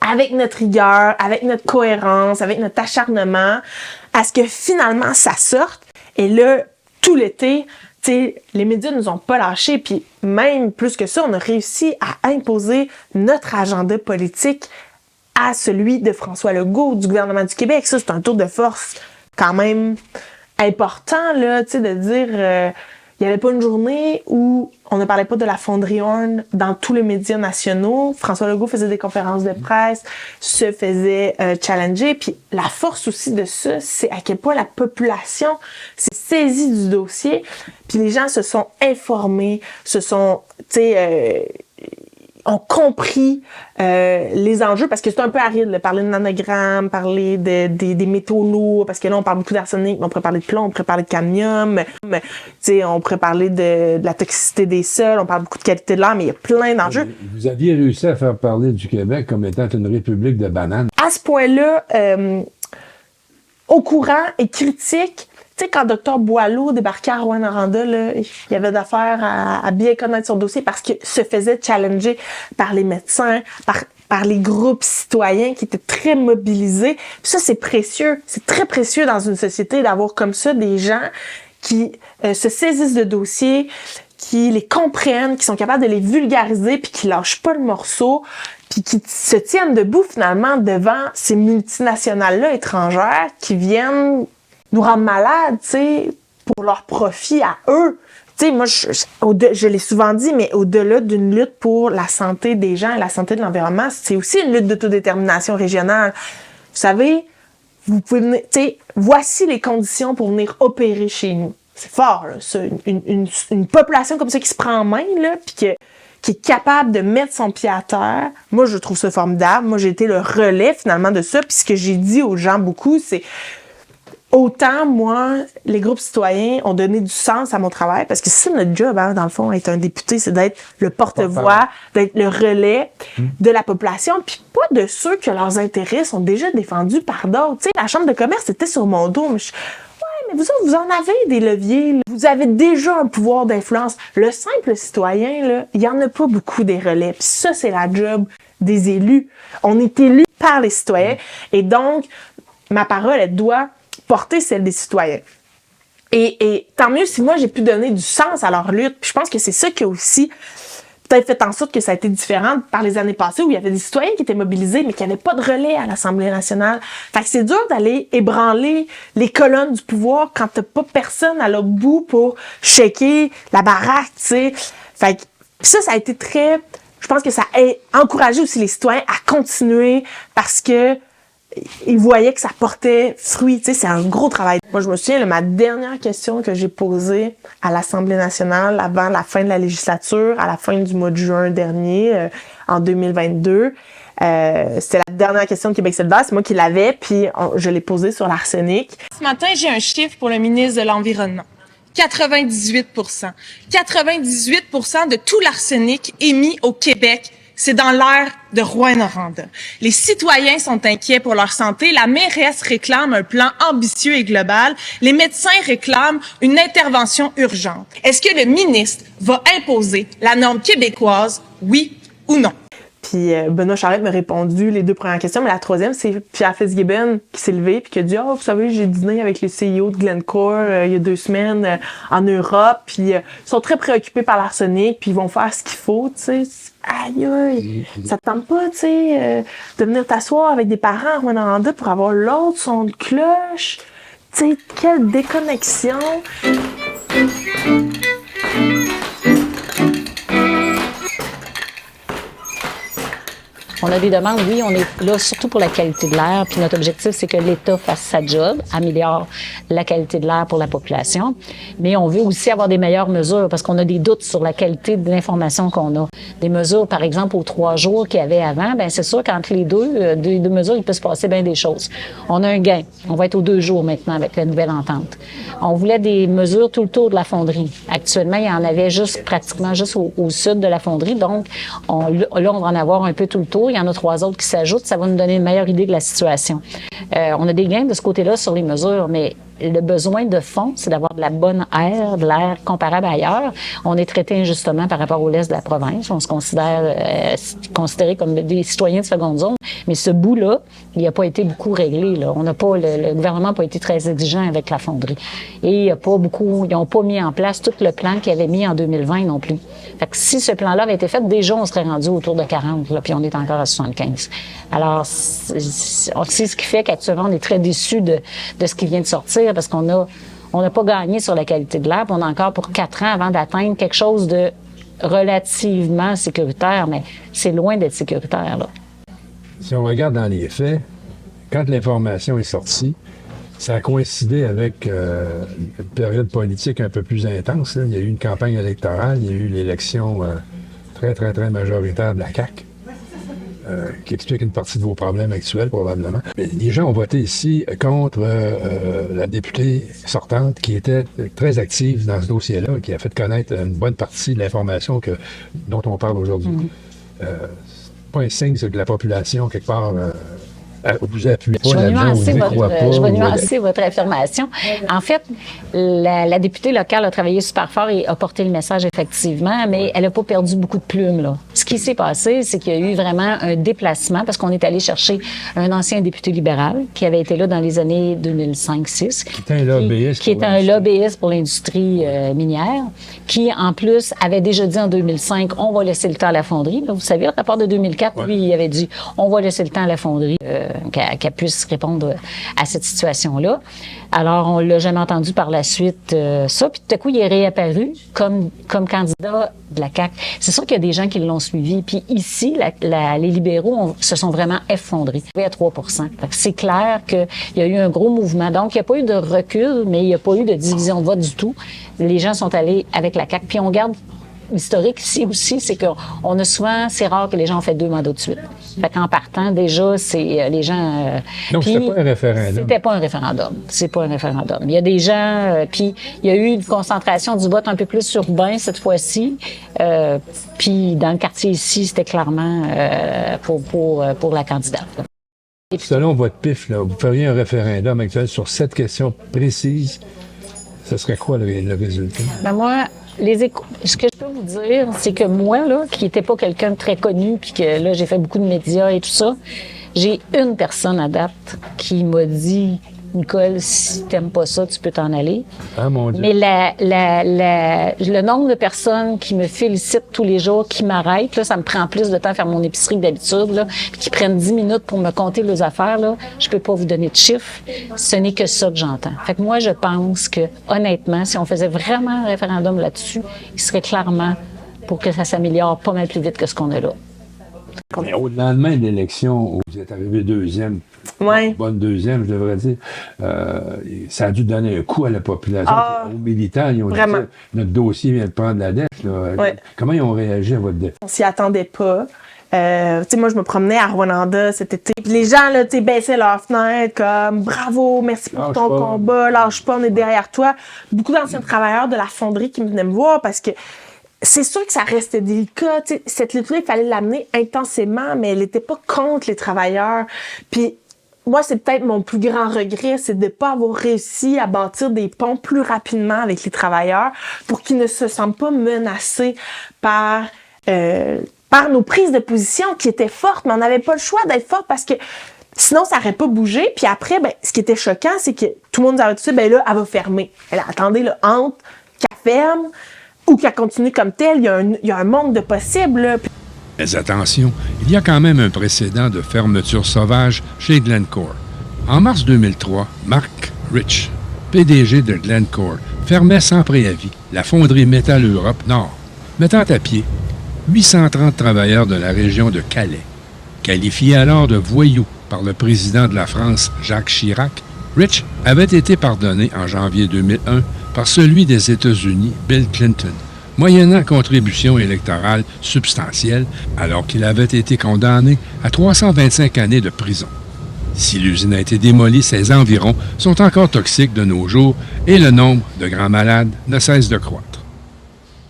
avec notre rigueur, avec notre cohérence, avec notre acharnement, à ce que finalement ça sorte. Et là, tout l'été, les médias nous ont pas lâchés, puis même plus que ça, on a réussi à imposer notre agenda politique à celui de François Legault, du gouvernement du Québec. Ça, c'est un tour de force quand même important, là, de dire... Il n'y avait pas une journée où on ne parlait pas de la fonderie Horn dans tous les médias nationaux. François Legault faisait des conférences de presse, se faisait challenger. Puis la force aussi de ça, c'est à quel point la population s'est saisie du dossier. Puis les gens se sont informés, ont compris les enjeux, parce que c'est un peu aride, là, parler de nanogrammes, parler des métaux lourds, parce que là, on parle beaucoup d'arsenic, mais on pourrait parler de plomb, on pourrait parler de cadmium, on pourrait parler de la toxicité des sols, on parle beaucoup de qualité de l'air, mais il y a plein d'enjeux. Vous aviez réussi à faire parler du Québec comme étant une république de bananes. À ce point-là, au courant et critique. Tu sais, quand Dr Boileau débarquait à Rouyn-Noranda, là, il y avait d'affaires à bien connaître son dossier parce qu'il se faisait challenger par les médecins, par les groupes citoyens qui étaient très mobilisés. Puis ça, c'est précieux. C'est très précieux dans une société d'avoir comme ça des gens qui se saisissent de dossiers, qui les comprennent, qui sont capables de les vulgariser, puis qui lâchent pas le morceau, puis qui se tiennent debout finalement devant ces multinationales-là étrangères qui viennent nous rendre malades, tu sais, pour leur profit à eux. Tu sais, moi, je l'ai souvent dit, mais au-delà d'une lutte pour la santé des gens et la santé de l'environnement, c'est aussi une lutte d'autodétermination régionale. Vous savez, vous pouvez venir, tu sais, voici les conditions pour venir opérer chez nous. C'est fort, là, ça. Une population comme ça qui se prend en main, là, puis qui est capable de mettre son pied à terre. Moi, je trouve ça formidable. Moi, j'ai été le relais, finalement, de ça. Puis ce que j'ai dit aux gens beaucoup, c'est autant, moi, les groupes citoyens ont donné du sens à mon travail, parce que c'est notre job, hein, dans le fond, être un député, c'est d'être le porte-voix, d'être le relais de la population, puis pas de ceux que leurs intérêts sont déjà défendus par d'autres. Tu sais, la Chambre de commerce était sur mon dos, mais mais vous autres, vous en avez des leviers, là. Vous avez déjà un pouvoir d'influence. Le simple citoyen, là, il y en a pas beaucoup des relais, puis ça, c'est la job des élus. On est élus par les citoyens, et donc, ma parole, elle doit porter celle des citoyens. Et tant mieux si moi, j'ai pu donner du sens à leur lutte. Puis je pense que c'est ça qui a aussi peut-être fait en sorte que ça a été différent par les années passées où il y avait des citoyens qui étaient mobilisés, mais qui n'avaient pas de relais à l'Assemblée nationale. Fait que c'est dur d'aller ébranler les colonnes du pouvoir quand t'as pas personne à l'autre bout pour shaker la baraque, tu sais. Fait que ça a été très... Je pense que ça a encouragé aussi les citoyens à continuer parce que ils voyaient que ça portait fruit. Tu sais, c'est un gros travail. Moi, je me souviens, ma dernière question que j'ai posée à l'Assemblée nationale avant la fin de la législature, à la fin du mois de juin dernier, en 2022, c'était la dernière question de Québec solidaire. C'est moi qui l'avais, puis je l'ai posée sur l'arsenic. Ce matin, j'ai un chiffre pour le ministre de l'Environnement. 98%. 98% de tout l'arsenic émis au Québec, c'est dans l'air de Rouyn-Noranda. Les citoyens sont inquiets pour leur santé. La mairesse réclame un plan ambitieux et global. Les médecins réclament une intervention urgente. Est-ce que le ministre va imposer la norme québécoise, oui ou non? Puis Benoît Charette m'a répondu les 2 premières questions, mais la troisième, c'est Pierre Fitzgibbon qui s'est levé puis qui a dit « Oh, vous savez, j'ai dîné avec les CEO de Glencore il y a 2 semaines en Europe, puis ils sont très préoccupés par l'arsenic, puis ils vont faire ce qu'il faut, tu sais. » Aïe, aïe, ça te tente pas, tu sais, de venir t'asseoir avec des parents à Rouyn-Noranda pour avoir l'autre son de cloche? Tu sais, quelle déconnexion! On a des demandes, oui, on est là surtout pour la qualité de l'air, puis notre objectif, c'est que l'État fasse sa job, améliore la qualité de l'air pour la population, mais on veut aussi avoir des meilleures mesures, parce qu'on a des doutes sur la qualité de l'information qu'on a. Des mesures, par exemple, aux 3 jours qu'il y avait avant, ben c'est sûr qu'entre les deux mesures, il peut se passer bien des choses. On a un gain. On va être aux 2 jours maintenant avec la nouvelle entente. On voulait des mesures tout le tour de la fonderie. Actuellement, il y en avait pratiquement juste au sud de la fonderie, donc là, on va en avoir un peu tout le tour. Il y en a 3 autres qui s'ajoutent. Ça va nous donner une meilleure idée de la situation. On a des gains de ce côté-là sur les mesures, mais le besoin de fond, c'est d'avoir de la bonne air, de l'air comparable ailleurs. On est traité injustement par rapport au l'est de la province. On se considère considéré comme des citoyens de seconde zone. Mais ce bout-là, il n'a pas été beaucoup réglé, là. On n'a pas, le gouvernement n'a pas été très exigeant avec la fonderie. Et il y a pas beaucoup, ils n'ont pas mis en place tout le plan qu'ils avaient mis en 2020 non plus. Fait que si ce plan-là avait été fait, déjà, on serait rendu autour de 40, là, puis on est encore à 75. Alors, c'est ce qui fait qu'actuellement, on est très déçus de ce qui vient de sortir parce qu'on n'a pas gagné sur la qualité de l'air. On a encore pour 4 ans avant d'atteindre quelque chose de relativement sécuritaire, mais c'est loin d'être sécuritaire, là. Si on regarde dans les faits, quand l'information est sortie, ça a coïncidé avec une période politique un peu plus intense, là. Il y a eu une campagne électorale, il y a eu l'élection très, très, très majoritaire de la CAQ, qui explique une partie de vos problèmes actuels, probablement. Mais les gens ont voté ici contre la députée sortante qui était très active dans ce dossier-là, qui a fait connaître une bonne partie de l'information dont on parle aujourd'hui. C'est pas un signe que la population, quelque part, vous appuie pas là-dedans, vous n'y croit pas. Je vais nuancer votre affirmation. En fait, la députée locale a travaillé super fort et a porté le message effectivement, mais elle n'a pas perdu beaucoup de plumes, là. Ce qui s'est passé, c'est qu'il y a eu vraiment un déplacement parce qu'on est allé chercher un ancien député libéral qui avait été là dans les années 2005-6. Qui était un lobbyiste. Qui était un lobbyiste pour l'industrie minière, qui en plus avait déjà dit en 2005, on va laisser le temps à la fonderie. Là, vous savez, le rapport de 2004, lui, il avait dit, on va laisser le temps à la fonderie. Qu'elle puisse répondre à cette situation-là. Alors, on l'a jamais entendu par la suite, ça. Puis tout à coup, il est réapparu comme candidat de la CAQ. C'est sûr qu'il y a des gens qui l'ont suivi. Puis ici, les libéraux se sont vraiment effondrés à 3%. C'est clair qu'il y a eu un gros mouvement. Donc, il n'y a pas eu de recul, mais il n'y a pas eu de division de vote du tout. Les gens sont allés avec la CAQ. Puis on garde l'historique ici aussi, c'est qu'on a souvent, c'est rare que les gens ont fait 2 mandats de suite. Fait qu'en partant, déjà, c'est les gens... Donc, c'était pas un référendum. C'était pas un référendum. C'est pas un référendum. Il y a des gens... puis, il y a eu une concentration du vote un peu plus urbain cette fois-ci. Puis, dans le quartier ici, c'était clairement pour la candidate. Là. Selon votre pif, là, vous feriez un référendum actuel sur cette question précise. Ce serait quoi le résultat? Ben moi... Ce que je peux vous dire, c'est que moi, là, qui n'étais pas quelqu'un de très connu, puis que là, j'ai fait beaucoup de médias et tout ça, j'ai une personne à date qui m'a dit Nicole, si t'aimes pas ça, tu peux t'en aller. Ah, mon Dieu. Mais le nombre de personnes qui me félicitent tous les jours, qui m'arrêtent, là, ça me prend plus de temps à faire mon épicerie que d'habitude, là, puis qui prennent 10 minutes pour me compter leurs affaires, là, je peux pas vous donner de chiffres. Ce n'est que ça que j'entends. Fait que moi, je pense que, honnêtement, si on faisait vraiment un référendum là-dessus, il serait clairement pour que ça s'améliore pas mal plus vite que ce qu'on a là. Mais au lendemain de l'élection, où vous êtes arrivé deuxième, Ouais. bonne deuxième, je devrais dire, ça a dû donner un coup à la population, aux militants. Ils ont vraiment. dit, notre dossier vient de prendre la dette. Là. Ouais. Comment ils ont réagi à votre dette? On s'y attendait pas. Tu sais, moi, je me promenais à Rwanda cet été. Puis les gens, là, tu sais, baissaient leurs fenêtres comme « Bravo, merci pour Lâche ton pas. combat, lâche pas, on est derrière toi. » Beaucoup d'anciens travailleurs de la fonderie qui venaient me voir parce que c'est sûr que ça restait délicat. Tu sais, cette lutte-là, il fallait l'amener intensément, mais elle n'était pas contre les travailleurs. Puis moi, c'est peut-être mon plus grand regret, c'est de ne pas avoir réussi à bâtir des ponts plus rapidement avec les travailleurs pour qu'ils ne se sentent pas menacés par nos prises de position qui étaient fortes, mais on n'avait pas le choix d'être fort parce que sinon, ça n'aurait pas bougé. Puis après, ben, ce qui était choquant, c'est que tout le monde nous avait dit, ben là, elle va fermer. Elle attendez, là, entre qu'elle ferme ou qu'elle continue comme telle. Il y a un monde de possibles, là. Mais attention, il y a quand même un précédent de fermeture sauvage chez Glencore. En mars 2003, Mark Rich, PDG de Glencore, fermait sans préavis la fonderie Métal Europe Nord, mettant à pied 830 travailleurs de la région de Calais. Qualifié alors de voyou par le président de la France, Jacques Chirac, Rich avait été pardonné en janvier 2001 par celui des États-Unis, Bill Clinton, moyennant contribution électorale substantielle, alors qu'il avait été condamné à 325 années de prison. Si l'usine a été démolie, ses environs sont encore toxiques de nos jours et le nombre de grands malades ne cesse de croître.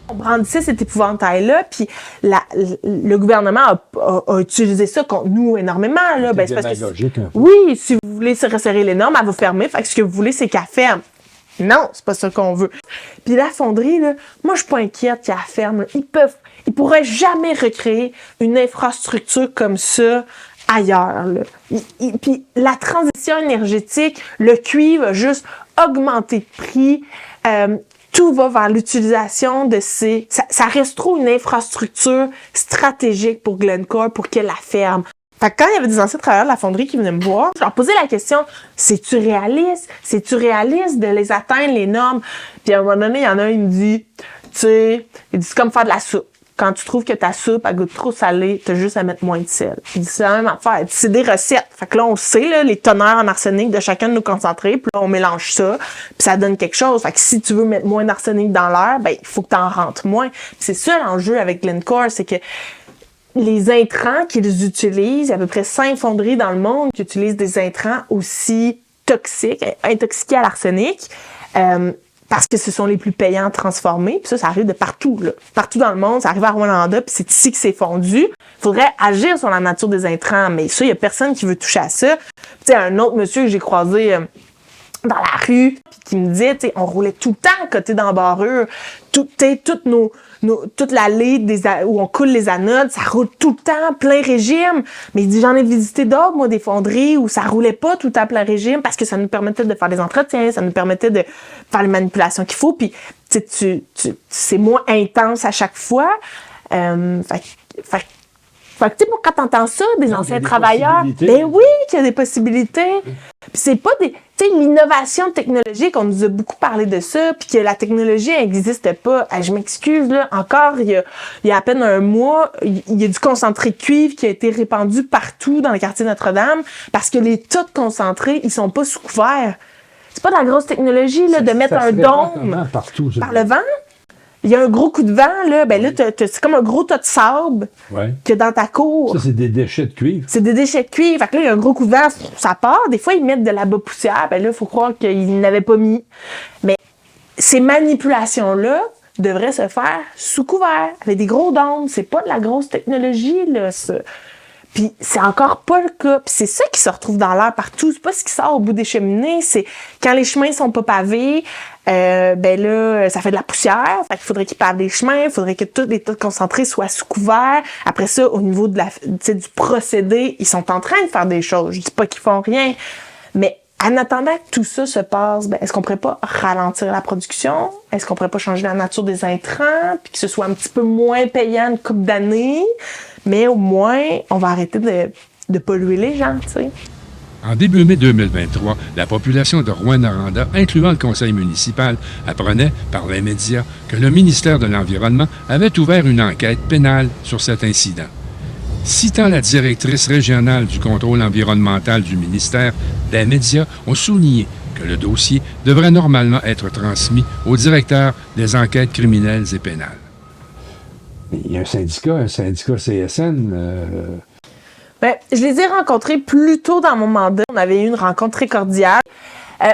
On brandissait cet épouvantail-là, puis le gouvernement a utilisé ça contre nous énormément. Là. Ben, c'est parce que, oui, si vous voulez se resserrer les normes, elle va fermer. Fait que ce que vous voulez, c'est qu'elle ferme. Non, c'est pas ça qu'on veut. Puis la fonderie, là, moi, je suis pas inquiète qu'elle ferme. Ils pourraient jamais recréer une infrastructure comme ça ailleurs. Là. Puis la transition énergétique, le cuivre a juste augmenté de prix. Tout va vers l'utilisation de ces... Ça reste trop une infrastructure stratégique pour Glencore pour qu'elle la ferme. Fait que quand il y avait des anciens travailleurs de la fonderie qui venaient me voir, je leur posais la question, c'est-tu réaliste? C'est-tu réaliste de les atteindre, les normes? Puis à un moment donné, il y en a un, il me dit, tu sais, il dit, c'est comme faire de la soupe. Quand tu trouves que ta soupe, elle goûte trop salée, t'as juste à mettre moins de sel. Il dit, c'est la même affaire. C'est des recettes. Fait que là, on sait, là, les teneurs en arsenic de chacun de nos concentrés, puis là, on mélange ça, puis ça donne quelque chose. Fait que si tu veux mettre moins d'arsenic dans l'air, ben, il faut que t'en rentres moins. Puis c'est ça l'enjeu avec Glencore, c'est que les intrants qu'ils utilisent, il y a à peu près 5 fonderies dans le monde qui utilisent des intrants aussi toxiques, intoxiqués à l'arsenic, parce que ce sont les plus payants à transformer. Puis ça arrive de partout, là. Partout dans le monde, ça arrive à Rwanda, puis c'est ici que c'est fondu. Il faudrait agir sur la nature des intrants, mais ça, il y a personne qui veut toucher à ça. Tu sais, un autre monsieur que j'ai croisé dans la rue, puis qui me disait, tu sais, on roulait tout le temps à côté d'embarrure, toute l'allée où on coule les anodes, ça roule tout le temps, plein régime. Mais il dit, j'en ai visité d'autres, moi, des fonderies où ça roulait pas tout le temps plein régime parce que ça nous permettait de faire des entretiens, ça nous permettait de faire les manipulations qu'il faut, puis c'est moins intense à chaque fois. Fait que, tu sais, quand t'entends ça, des anciens travailleurs, ben oui, qu'il y a des possibilités. Puis c'est pas des... Tu sais, l'innovation technologique, on nous a beaucoup parlé de ça, puis que la technologie n'existe pas. Je m'excuse, là, encore, il y a à peine un mois, il y a du concentré de cuivre qui a été répandu partout dans le quartier Notre-Dame, parce que les tas de concentrés, ils sont pas sous couvert. C'est pas de la grosse technologie, là, de mettre un dôme partout, par le vent. Il y a un gros coup de vent, là, ben là, c'est comme un gros tas de sable que dans ta cour. Ça, c'est des déchets de cuivre. C'est des déchets de cuivre. Fait que là, il y a un gros coup de vent, ça part. Des fois, ils mettent de la poussière. Ben là, il faut croire qu'ils n'avaient pas mis. Mais ces manipulations-là devraient se faire sous couvert, avec des gros dômes. C'est pas de la grosse technologie, là, ça. Puis c'est encore pas le cas. Puis c'est ça qui se retrouve dans l'air partout. C'est pas ce qui sort au bout des cheminées. C'est quand les chemins sont pas pavés, ben là, ça fait de la poussière. Fait qu'il faudrait qu'ils pavent les chemins. Il faudrait que tous les tas de concentrés soient sous couvert. Après ça, au niveau de du procédé, ils sont en train de faire des choses. Je dis pas qu'ils font rien. Mais En attendant que tout ça se passe, est-ce qu'on pourrait pas ralentir la production? Est-ce qu'on pourrait pas changer la nature des intrants, puis que ce soit un petit peu moins payant une couple d'années? Mais au moins, on va arrêter de polluer les gens, tu sais. En début mai 2023, la population de Rouyn-Noranda, incluant le conseil municipal, apprenait par les médias que le ministère de l'Environnement avait ouvert une enquête pénale sur cet incident. Citant la directrice régionale du contrôle environnemental du ministère, les médias ont souligné que le dossier devrait normalement être transmis au directeur des enquêtes criminelles et pénales. Il y a un syndicat CSN. Je les ai rencontrés plus tôt dans mon mandat. On avait eu une rencontre très cordiale.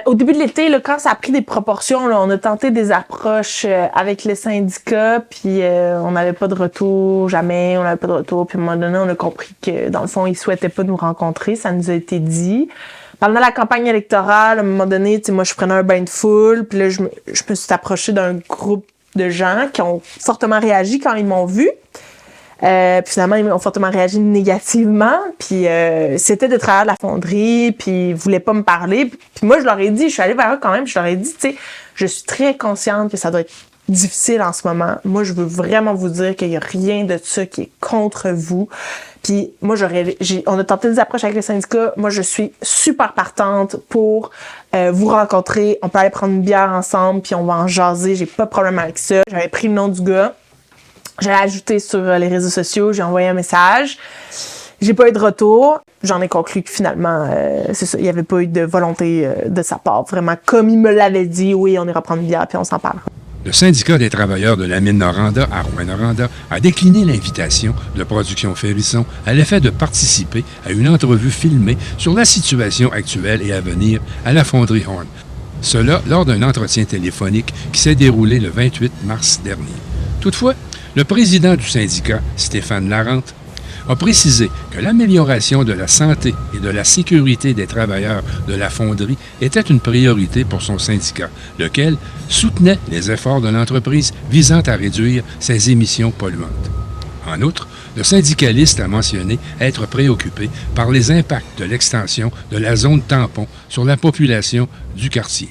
Au début de l'été, là, quand ça a pris des proportions, là, on a tenté des approches avec les syndicats, puis on n'avait pas de retour, jamais, on n'avait pas de retour. Puis à un moment donné, on a compris que, dans le fond, ils souhaitaient pas nous rencontrer. Ça nous a été dit. Pendant la campagne électorale, à un moment donné, moi, je prenais un bain de foule, puis là, je me suis approchée d'un groupe de gens qui ont fortement réagi quand ils m'ont vu. Puis finalement, ils ont fortement réagi négativement. Puis c'était des travailleurs de la fonderie, puis ils voulaient pas me parler. Puis moi, je leur ai dit, je suis allée vers eux quand même, je leur ai dit, tu sais, je suis très consciente que ça doit être difficile en ce moment. Moi, je veux vraiment vous dire qu'il y a rien de ça qui est contre vous. Puis moi, on a tenté des approches avec les syndicats. Moi, je suis super partante pour vous rencontrer. On peut aller prendre une bière ensemble, puis on va en jaser. J'ai pas de problème avec ça. J'avais pris le nom du gars. Je l'ai ajouté sur les réseaux sociaux, j'ai envoyé un message. J'ai pas eu de retour. J'en ai conclu que finalement, c'est ça, il n'y avait pas eu de volonté de sa part. Vraiment, comme il me l'avait dit, oui, on ira prendre une bière puis on s'en parlera. Le syndicat des travailleurs de la mine Noranda à Rouyn-Noranda a décliné l'invitation de Production Ferrisson à l'effet de participer à une entrevue filmée sur la situation actuelle et à venir à la fonderie Horn. Cela lors d'un entretien téléphonique qui s'est déroulé le 28 mars dernier. Toutefois, le président du syndicat, Stéphane Larente, a précisé que l'amélioration de la santé et de la sécurité des travailleurs de la fonderie était une priorité pour son syndicat, lequel soutenait les efforts de l'entreprise visant à réduire ses émissions polluantes. En outre, le syndicaliste a mentionné être préoccupé par les impacts de l'extension de la zone tampon sur la population du quartier.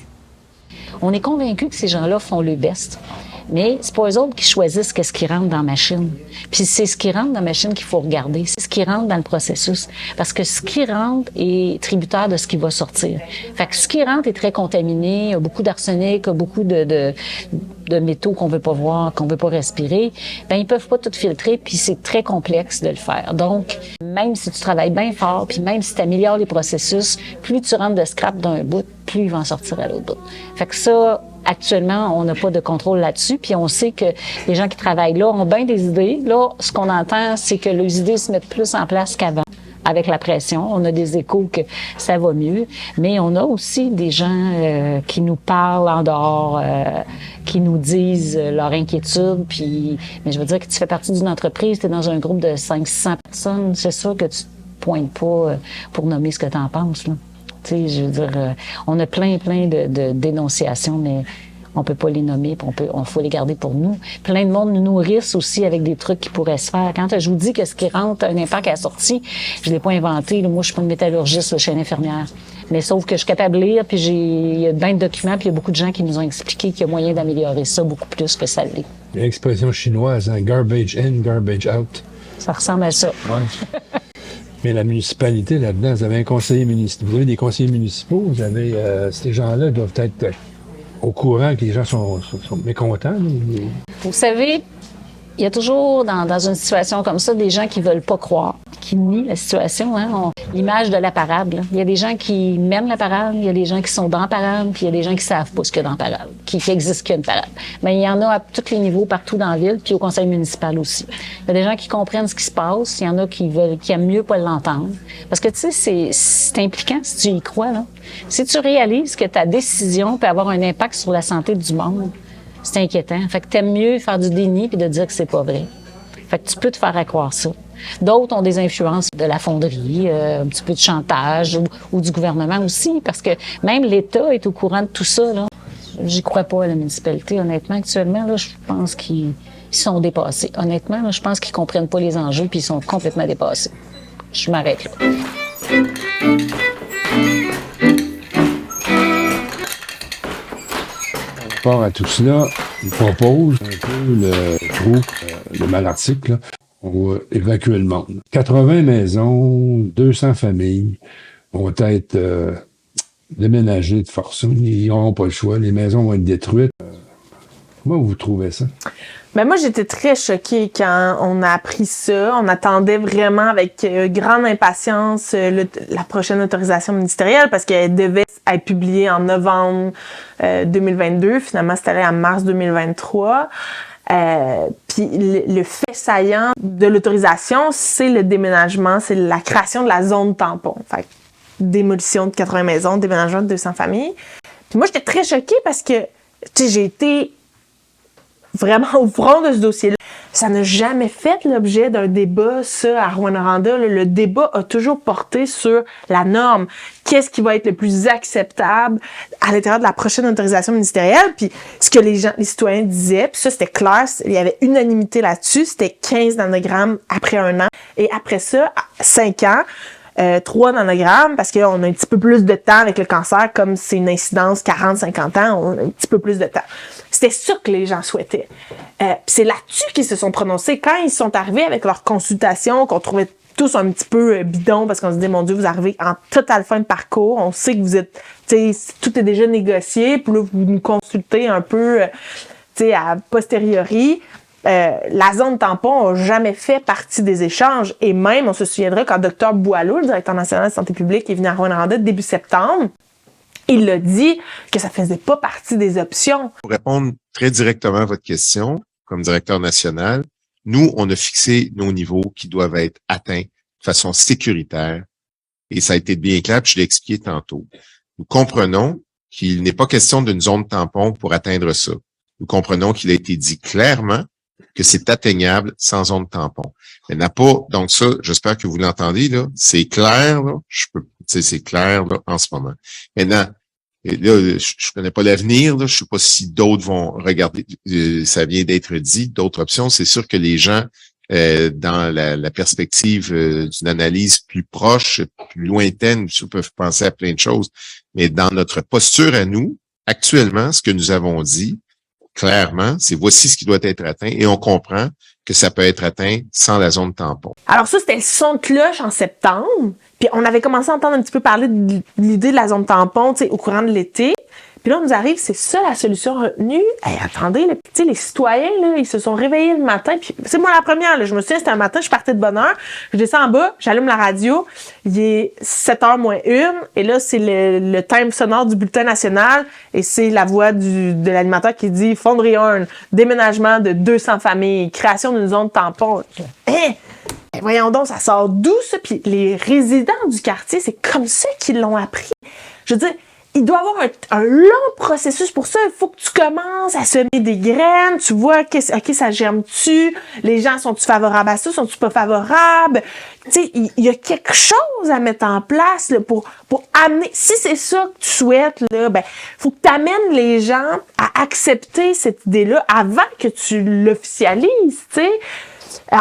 On est convaincu que ces gens-là font le best. Mais c'est pas eux autres qui choisissent qu'est-ce qui rentre dans la machine. Puis c'est ce qui rentre dans la machine qu'il faut regarder. C'est ce qui rentre dans le processus. Parce que ce qui rentre est tributaire de ce qui va sortir. Fait que ce qui rentre est très contaminé, il y a beaucoup d'arsenic, beaucoup de métaux qu'on veut pas voir, qu'on veut pas respirer. Ben ils peuvent pas tout filtrer, puis c'est très complexe de le faire. Donc, même si tu travailles bien fort, puis même si tu améliores les processus, plus tu rentres de scrap d'un bout, plus il va en sortir à l'autre bout. Fait que ça, actuellement, on n'a pas de contrôle là-dessus, puis on sait que les gens qui travaillent là ont bien des idées. Là, ce qu'on entend, c'est que les idées se mettent plus en place qu'avant. Avec la pression, on a des échos que ça va mieux, mais on a aussi des gens qui nous parlent en dehors, qui nous disent leur inquiétude, puis mais je veux dire que tu fais partie d'une entreprise, tu es dans un groupe de 500-600 personnes, c'est sûr que tu te pointes pas pour nommer ce que tu en penses, là. Tu sais, je veux dire, on a plein de dénonciations, mais on peut pas les nommer, on faut les garder pour nous. Plein de monde nous nourrissent aussi avec des trucs qui pourraient se faire. Quand je vous dis que ce qui rentre a un impact à la sortie, je l'ai pas inventé. Là. Moi, je suis pas une métallurgiste, là, je suis une infirmière. Mais sauf que je suis capable de lire, puis il y a plein de documents, puis il y a beaucoup de gens qui nous ont expliqué qu'il y a moyen d'améliorer ça beaucoup plus que ça l'est. Il y a l'expression chinoise, hein, garbage in, garbage out. Ça ressemble à ça. Ouais. Mais la municipalité, là-dedans, vous avez un conseiller municipal. Vous avez des conseillers municipaux, vous avez ces gens-là doivent être au courant que les gens sont mécontents. Vous savez, il y a toujours dans une situation comme ça des gens qui veulent pas croire, qui nient la situation. Hein? L'image de la parade. Là. Il y a des gens qui mènent la parade, il y a des gens qui sont dans la parade, puis il y a des gens qui savent pas ce qu'il y a dans la parade, qui existe qu'il y a une parade. Mais il y en a à tous les niveaux, partout dans la ville, puis au conseil municipal aussi. Il y a des gens qui comprennent ce qui se passe, il y en a qui aiment mieux pas l'entendre. Parce que tu sais, c'est impliquant si tu y crois. Là. Si tu réalises que ta décision peut avoir un impact sur la santé du monde, c'est inquiétant. Fait que t'aimes mieux faire du déni puis de dire que c'est pas vrai. Fait que tu peux te faire croire ça. D'autres ont des influences de la fonderie, un petit peu de chantage ou du gouvernement aussi, parce que même l'État est au courant de tout ça. Là. J'y crois pas à la municipalité, honnêtement. Actuellement, là, je pense qu'ils sont dépassés. Honnêtement, là, je pense qu'ils comprennent pas les enjeux puis ils sont complètement dépassés. Je m'arrête là. rapport à tout cela, il propose un peu le trou, le Malartic, là. On va évacuer le monde. 80 maisons, 200 familles vont être déménagées de force. Ils n'auront pas le choix. Les maisons vont être détruites. Comment vous trouvez ça? Ben moi, j'étais très choquée quand on a appris ça. On attendait vraiment avec grande impatience la prochaine autorisation ministérielle parce qu'elle devait être publiée en novembre 2022. Finalement, c'est allé en mars 2023. Puis le fait saillant de l'autorisation, c'est le déménagement, c'est la création de la zone tampon. Fait que, démolition de 80 maisons, déménagement de 200 familles. Puis moi, j'étais très choquée parce que, tu sais, j'ai été vraiment au front de ce dossier-là. Ça n'a jamais fait l'objet d'un débat, ça, à Rouyn-Noranda. Le débat a toujours porté sur la norme. Qu'est-ce qui va être le plus acceptable à l'intérieur de la prochaine autorisation ministérielle? Puis ce que les citoyens disaient, puis ça, c'était clair, il y avait unanimité là-dessus, c'était 15 nanogrammes après 1 an. Et après ça, 5 ans, 3 nanogrammes, parce qu'on a un petit peu plus de temps avec le cancer, comme c'est une incidence 40-50 ans, on a un petit peu plus de temps. C'était ça que les gens souhaitaient. Puis c'est là-dessus qu'ils se sont prononcés. Quand ils sont arrivés avec leur consultation, qu'on trouvait tous un petit peu bidon, parce qu'on se disait, mon Dieu, vous arrivez en totale fin de parcours, on sait que vous êtes, tu sais, tout est déjà négocié, puis là, vous nous consultez un peu, tu sais, a posteriori. La zone tampon n'a jamais fait partie des échanges. Et même, on se souviendra quand Dr Boileau, le directeur national de santé publique, est venu à Rouyn-Noranda début septembre, il a dit que ça faisait pas partie des options. Pour répondre très directement à votre question, comme directeur national, nous, on a fixé nos niveaux qui doivent être atteints de façon sécuritaire. Et ça a été bien clair, puis je l'ai expliqué tantôt. Nous comprenons qu'il n'est pas question d'une zone tampon pour atteindre ça. Nous comprenons qu'il a été dit clairement que c'est atteignable sans zone tampon. Elle n'a pas, donc ça, j'espère que vous l'entendez, là, c'est clair, là, c'est clair, là, en ce moment. Maintenant, là, je connais pas l'avenir, là, je sais pas si d'autres vont regarder, ça vient d'être dit, d'autres options. C'est sûr que les gens, dans la perspective d'une analyse plus proche, plus lointaine, peuvent penser à plein de choses. Mais dans notre posture à nous, actuellement, ce que nous avons dit, clairement, c'est voici ce qui doit être atteint et on comprend que ça peut être atteint sans la zone tampon. Alors ça, c'était le son de cloche en septembre. Puis on avait commencé à entendre un petit peu parler de l'idée de la zone tampon, tu sais, au courant de l'été. Puis là, on nous arrive, c'est ça la solution retenue. Hey, attendez, tu sais, les citoyens, là, ils se sont réveillés le matin. Puis c'est moi la première, là. Je me souviens, c'était un matin, je partais de bonne heure. Je descends en bas, j'allume la radio. Il est 7h moins 1. Et là, c'est le thème sonore du bulletin national. Et c'est la voix de l'animateur qui dit Fonderie Horn, déménagement de 200 familles, création d'une zone tampon. Hein? Voyons donc, ça sort d'où ça? Puis les résidents du quartier, c'est comme ça qu'ils l'ont appris. Je veux dire, il doit y avoir un long processus pour ça. Il faut que tu commences à semer des graines. Tu vois, OK, ça germe-tu? Les gens, sont-tu favorables à ça? Sont-tu pas favorables? Tu sais, il y a quelque chose à mettre en place là, pour amener... Si c'est ça que tu souhaites, là, ben, faut que tu amènes les gens à accepter cette idée-là avant que tu l'officialises, tu sais.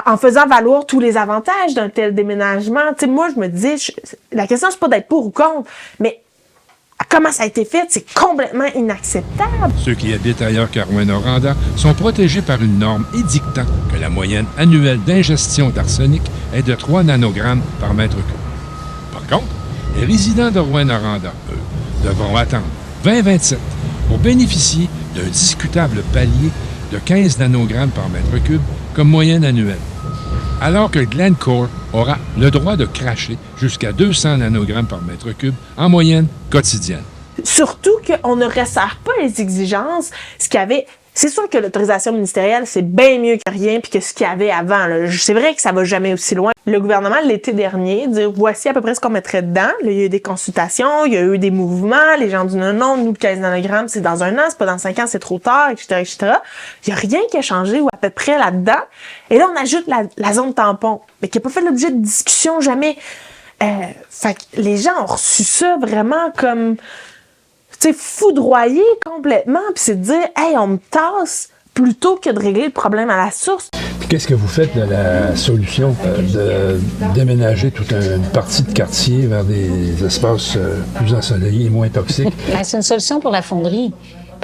En faisant valoir tous les avantages d'un tel déménagement. Tu sais, moi, je me dis, la question, c'est pas d'être pour ou contre, mais comment ça a été fait, c'est complètement inacceptable. Ceux qui habitent ailleurs qu'à Rouyn-Noranda sont protégés par une norme édictant que la moyenne annuelle d'ingestion d'arsenic est de 3 nanogrammes par mètre cube. Par contre, les résidents de Rouyn-Noranda, eux, devront attendre 2027 pour bénéficier d'un discutable palier de 15 nanogrammes par mètre cube comme moyenne annuelle, alors que Glencore aura le droit de cracher jusqu'à 200 nanogrammes par mètre cube en moyenne quotidienne. Surtout qu'on ne resserre pas les exigences. C'est sûr que l'autorisation ministérielle, c'est bien mieux que rien puis que ce qu'il y avait avant. Là. C'est vrai que ça va jamais aussi loin. Le gouvernement, l'été dernier, dit voici à peu près ce qu'on mettrait dedans. Là, il y a eu des consultations, il y a eu des mouvements. Les gens disent non, nous, le 15 nanogrammes, c'est dans 1 an, c'est pas dans 5 ans, c'est trop tard, etc., etc. Il y a rien qui a changé ou à peu près là-dedans. Et là, on ajoute la zone tampon, mais qui n'a pas fait l'objet de discussion jamais. Fait que les gens ont reçu ça vraiment comme... tu sais, foudroyé complètement, puis c'est de dire, hey, on me tasse plutôt que de régler le problème à la source. Puis qu'est-ce que vous faites de la solution de déménager toute une partie de quartier vers des espaces plus ensoleillés et moins toxiques? C'est une solution pour la fonderie.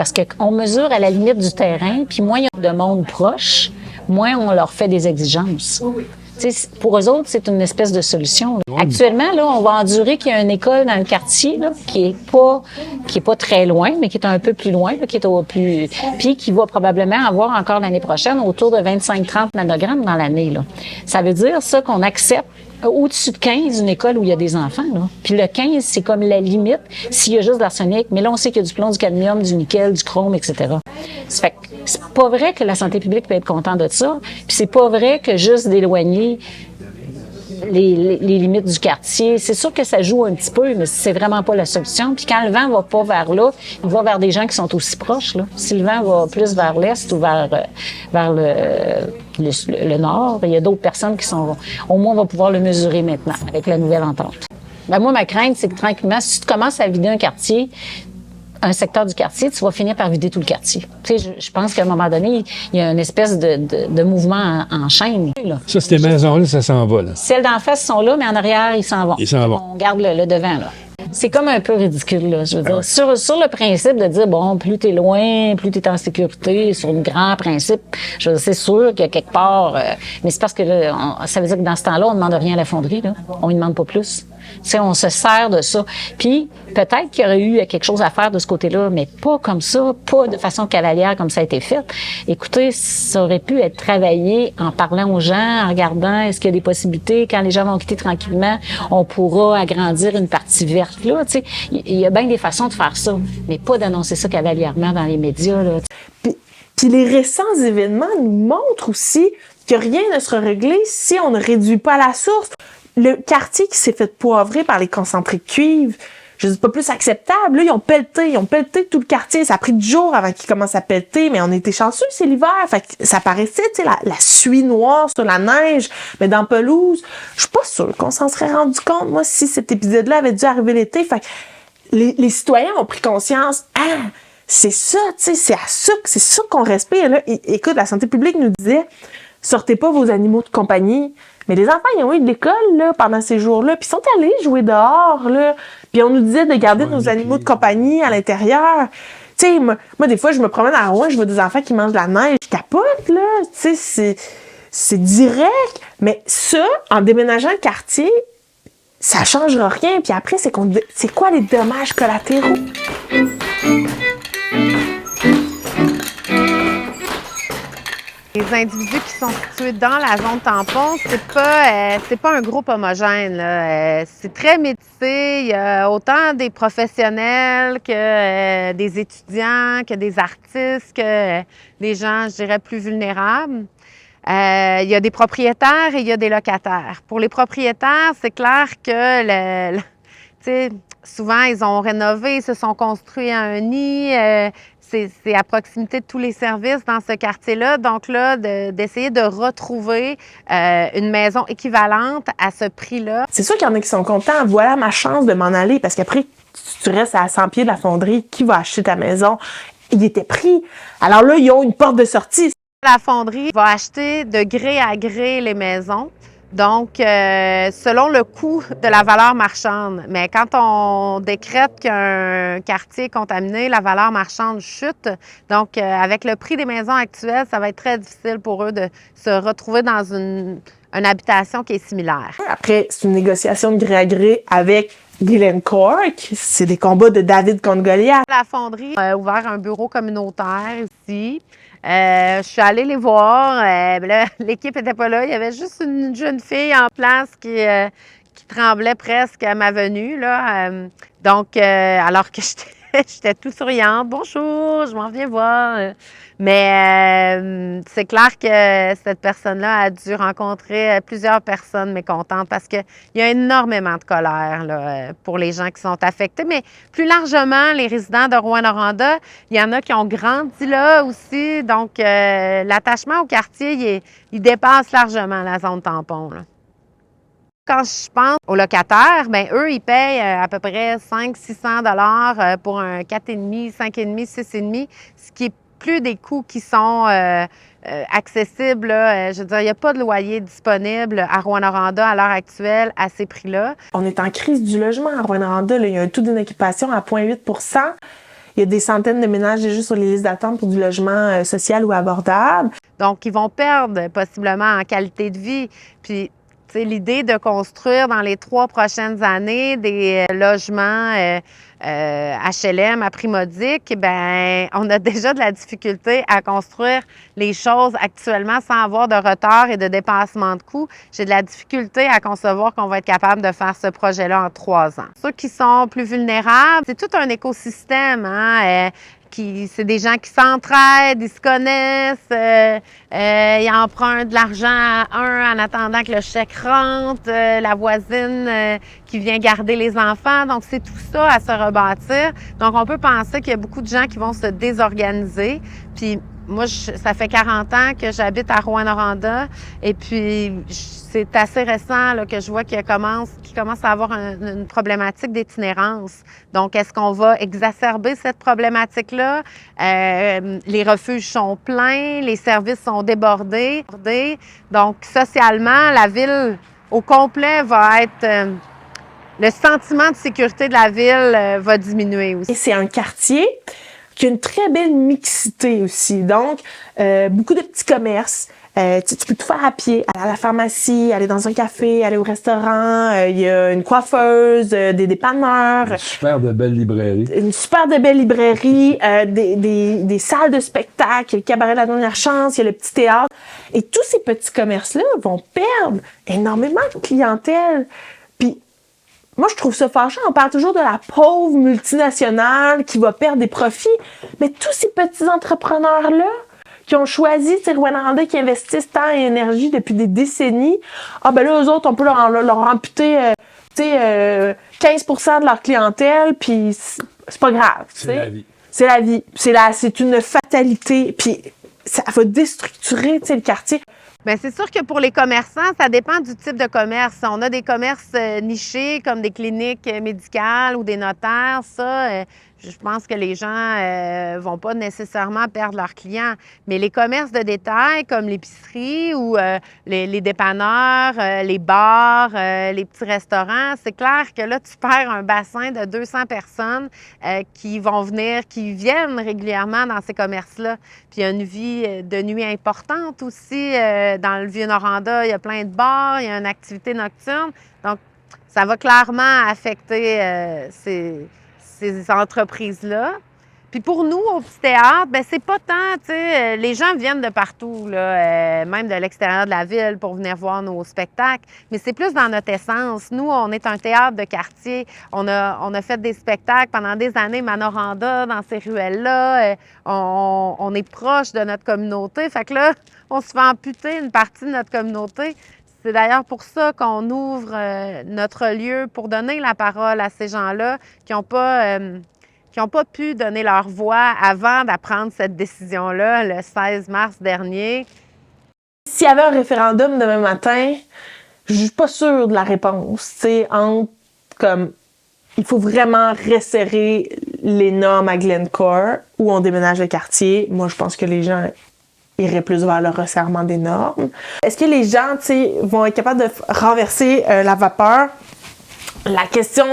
Parce qu'on mesure à la limite du terrain, puis moins il y a de monde proche, moins on leur fait des exigences. Pour eux autres, c'est une espèce de solution. Là. Actuellement, là, on va endurer qu'il y a une école dans le quartier là, qui est pas très loin, mais qui est un peu plus loin, là, qui est au plus, puis qui va probablement avoir encore l'année prochaine autour de 25-30 nanogrammes dans l'année. Là. Ça veut dire ça qu'on accepte au-dessus de 15 une école où il y a des enfants. Là. Puis le 15, c'est comme la limite s'il y a juste de l'arsenic. Mais là, on sait qu'il y a du plomb, du cadmium, du nickel, du chrome, etc. Ça fait que c'est pas vrai que la santé publique peut être contente de ça. Puis c'est pas vrai que juste d'éloigner les limites du quartier. C'est sûr que ça joue un petit peu, mais c'est vraiment pas la solution. Puis quand le vent va pas vers là, il va vers des gens qui sont aussi proches. Là. Si le vent va plus vers l'est ou vers le nord, il y a d'autres personnes qui sont... Au moins, on va pouvoir le mesurer maintenant avec la nouvelle entente. Ben moi, ma crainte, c'est que tranquillement, si tu commences à vider un secteur du quartier, tu vas finir par vider tout le quartier. Tu sais, je pense qu'à un moment donné, il y a une espèce de mouvement en chaîne. Là. Ça, ces maisons-là, ça s'en va. Là. Celles d'en face sont là, mais en arrière, ils s'en vont. Ils s'en vont. On garde le devant, là. C'est comme un peu ridicule, là. Je veux dire, sur le principe de dire, bon, plus t'es loin, plus t'es en sécurité, sur le grand principe, je veux dire, c'est sûr qu'il y a quelque part, mais c'est parce que là, ça veut dire que dans ce temps-là, on ne demande rien à la fonderie, là. On ne demande pas plus. Tu sais, on se sert de ça. Puis, peut-être qu'il y aurait eu quelque chose à faire de ce côté-là, mais pas comme ça, pas de façon cavalière comme ça a été fait. Écoutez, ça aurait pu être travaillé en parlant aux gens, en regardant est-ce qu'il y a des possibilités, quand les gens vont quitter tranquillement, on pourra agrandir une partie verte, là, tu sais. Il y a bien des façons de faire ça, mais pas d'annoncer ça cavalièrement dans les médias, là. Puis les récents événements nous montrent aussi que rien ne sera réglé si on ne réduit pas la source. Le quartier qui s'est fait poivrer par les concentrés de cuivre, je dis pas plus acceptable. Là, ils ont pelleté tout le quartier. Ça a pris 10 jours avant qu'ils commencent à pelleter, mais on était chanceux, c'est l'hiver. Fait que ça paraissait, tu sais, la suie noire sur la neige, mais dans la pelouse. Je suis pas sûre qu'on s'en serait rendu compte, moi, si cet épisode-là avait dû arriver l'été. Fait que les citoyens ont pris conscience. Ah, c'est ça, tu sais, c'est ça qu'on respire, là. Écoute, la santé publique nous disait, sortez pas vos animaux de compagnie. Mais les enfants, ils ont eu de l'école, là, pendant ces jours-là, puis ils sont allés jouer dehors, là. Puis on nous disait de garder nos animaux de compagnie à l'intérieur. Tu sais, moi, des fois, je me promène à Rouen, je vois des enfants qui mangent de la neige, je capote, là. Tu sais, c'est direct. Mais ça, en déménageant le quartier, ça changera rien. Puis après, c'est quoi les dommages collatéraux? Les individus qui sont situés dans la zone tampon, c'est pas un groupe homogène, là. C'est très métissé. Il y a autant des professionnels que des étudiants, que des artistes, que des gens, je dirais, plus vulnérables. Il y a des propriétaires et il y a des locataires. Pour les propriétaires, c'est clair que tu sais, souvent, ils ont rénové, ils se sont construits un nid. C'est à proximité de tous les services dans ce quartier-là. Donc là, d'essayer de retrouver une maison équivalente à ce prix-là. C'est sûr qu'il y en a qui sont contents. Voilà ma chance de m'en aller. Parce qu'après, tu restes à 100 pieds de la fonderie. Qui va acheter ta maison? Il était pris. Alors là, ils ont une porte de sortie. La fonderie va acheter de gré à gré les maisons. Donc, selon le coût de la valeur marchande. Mais quand on décrète qu'un quartier est contaminé, la valeur marchande chute. Donc, avec le prix des maisons actuelles, ça va être très difficile pour eux de se retrouver dans une habitation qui est similaire. Après, c'est une négociation de gré à gré avec Glencore. C'est des combats de David contre Goliath. La fonderie a ouvert un bureau communautaire ici. Je suis allée les voir. Là, l'équipe n'était pas là. Il y avait juste une jeune fille en place qui tremblait presque à ma venue, là. Donc, alors que j'étais tout souriante. Bonjour, je m'en viens voir. Mais c'est clair que cette personne-là a dû rencontrer plusieurs personnes mécontentes parce qu'il y a énormément de colère là, pour les gens qui sont affectés. Mais plus largement, les résidents de Rouyn-Noranda, il y en a qui ont grandi là aussi. Donc, l'attachement au quartier, il dépasse largement la zone tampon, là. Quand je pense aux locataires, bien, eux, ils payent à peu près 500-600 $ pour un 4,5, 5,5, 6,5, ce qui est plus des coûts qui sont accessibles. Là. Je veux dire, il n'y a pas de loyer disponible à Rouyn-Noranda à l'heure actuelle à ces prix-là. On est en crise du logement à Rouyn-Noranda. Il y a un taux d'inoccupation à 0,8 %. Il y a des centaines de ménages déjà sur les listes d'attente pour du logement social ou abordable. Donc, ils vont perdre possiblement en qualité de vie. Puis, tu sais, l'idée de construire dans les 3 prochaines années des logements HLM à prix modique, ben on a déjà de la difficulté à construire les choses actuellement sans avoir de retard et de dépassement de coûts. J'ai de la difficulté à concevoir qu'on va être capable de faire ce projet-là en 3 ans. Ceux qui sont plus vulnérables, c'est tout un écosystème, hein? C'est des gens qui s'entraident, ils se connaissent, ils empruntent de l'argent à un en attendant que le chèque rentre, la voisine qui vient garder les enfants. Donc, c'est tout ça à se rebâtir. Donc, on peut penser qu'il y a beaucoup de gens qui vont se désorganiser. Puis, moi, ça fait 40 ans que j'habite à Rouyn-Noranda et puis c'est assez récent là, que je vois qu'il commence à avoir une problématique d'itinérance. Donc, est-ce qu'on va exacerber cette problématique-là? Les refuges sont pleins, les services sont débordés. Donc, socialement, la ville au complet va être... le sentiment de sécurité de la ville va diminuer aussi. Et c'est un quartier qui a une très belle mixité aussi. Donc, beaucoup de petits commerces. Tu peux tout faire à pied, aller à la pharmacie, aller dans un café, aller au restaurant. Il y a une coiffeuse, des dépanneurs. Une super de belle librairie. Une super de belle librairie, des salles de spectacle, le cabaret de la dernière chance, il y a le petit théâtre. Et tous ces petits commerces-là vont perdre énormément de clientèle. Puis, moi, je trouve ça fâchant. On parle toujours de la pauvre multinationale qui va perdre des profits. Mais tous ces petits entrepreneurs-là qui ont choisi, tu sais, Rouyn-Noranda, qui investissent temps et énergie depuis des décennies, ben là, eux autres, on peut leur amputer, 15% de leur clientèle, puis c'est pas grave, tu sais. C'est la vie. C'est la vie. C'est une fatalité. Puis ça va déstructurer, tu sais, le quartier. Bien, c'est sûr que pour les commerçants, ça dépend du type de commerce. On a des commerces nichés comme des cliniques médicales ou des notaires. Ça, je pense que les gens vont pas nécessairement perdre leurs clients. Mais les commerces de détail comme l'épicerie ou les dépanneurs, les bars, les petits restaurants, c'est clair que là, tu perds un bassin de 200 personnes qui viennent régulièrement dans ces commerces-là. Puis il y a une vie de nuit importante aussi. Dans le Vieux-Noranda, il y a plein de bars, il y a une activité nocturne. Donc, ça va clairement affecter ces entreprises-là. Puis pour nous, au Petit Théâtre, bien, c'est pas tant, tu sais, les gens viennent de partout, là, même de l'extérieur de la ville pour venir voir nos spectacles, mais c'est plus dans notre essence. Nous, on est un théâtre de quartier. On a fait des spectacles pendant des années, Manoranda, dans ces ruelles-là. On est proche de notre communauté. Fait que là, on se fait amputer une partie de notre communauté. C'est d'ailleurs pour ça qu'on ouvre notre lieu pour donner la parole à ces gens-là qui n'ont pas suis donner leur voix avant d'apprendre cette décision-là le 16 mars dernier. S'il y avait un référendum demain matin, je suis pas sûre de la réponse. Tu sais, il faut vraiment resserrer les normes à Glencore où on déménage le quartier. Moi, je pense que les gens iraient plus vers le resserrement des normes. Est-ce que les gens, tu sais, vont être capables de renverser la vapeur? La question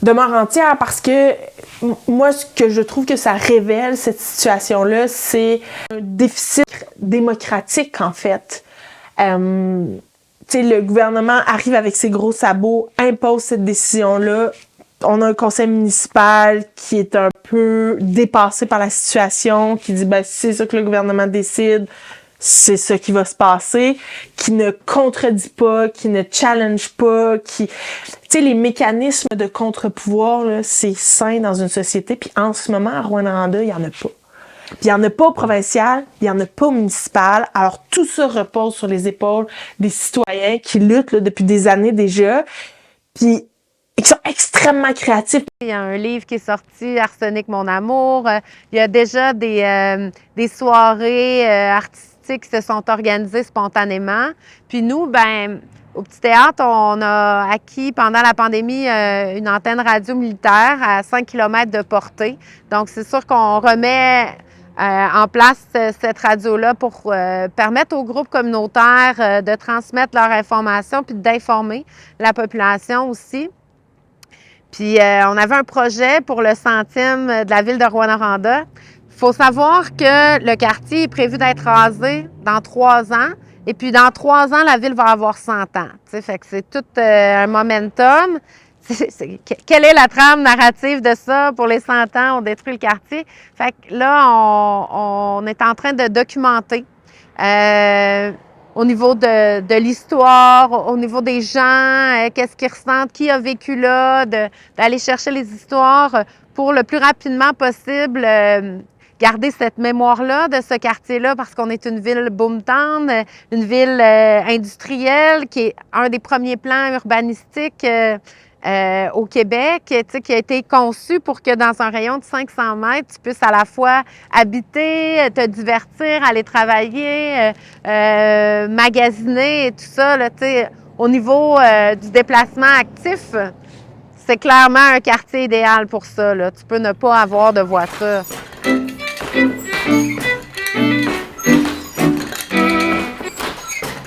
demeure entière parce que moi, ce que je trouve que ça révèle, cette situation-là, c'est un déficit démocratique, en fait. Tu sais, le gouvernement arrive avec ses gros sabots, impose cette décision-là. On a un conseil municipal qui est un peu dépassé par la situation, qui dit, ben, si c'est ça que le gouvernement décide, c'est ça qui va se passer, qui ne contredit pas, qui ne challenge pas, Tu sais, les mécanismes de contre-pouvoir, là, c'est sain dans une société, puis en ce moment, à Rouyn-Noranda, il n'y en a pas. Puis il n'y en a pas au provincial, il n'y en a pas au municipal. Alors, tout ça repose sur les épaules des citoyens qui luttent là, depuis des années déjà, puis qui sont extrêmement créatifs. Il y a un livre qui est sorti, Arsenic, mon amour. Il y a déjà des soirées artistiques qui se sont organisées spontanément. Puis nous, ben, au Petit Théâtre, on a acquis pendant la pandémie une antenne radio militaire à 5 km de portée. Donc, c'est sûr qu'on remet en place cette radio-là pour permettre aux groupes communautaires de transmettre leur information puis d'informer la population aussi. Puis on avait un projet pour le 100e de la ville de Rouyn-Noranda. Il faut savoir que le quartier est prévu d'être rasé dans 3 ans. Et puis dans 3 ans, la ville va avoir 100 ans. T'sais, fait que c'est tout un momentum. Quelle est la trame narrative de ça? Pour les 100 ans, on détruit le quartier. Fait que là, on est en train de documenter au niveau de l'histoire, au niveau des gens, qu'est-ce qu'ils ressentent, qui a vécu là, d'aller chercher les histoires pour le plus rapidement possible garder cette mémoire-là de ce quartier-là parce qu'on est une ville boomtown, une ville industrielle qui est un des premiers plans urbanistiques au Québec, qui a été conçu pour que dans un rayon de 500 mètres, tu puisses à la fois habiter, te divertir, aller travailler, magasiner et tout ça. Là, au niveau du déplacement actif, c'est clairement un quartier idéal pour ça. Là. Tu peux ne pas avoir de voiture.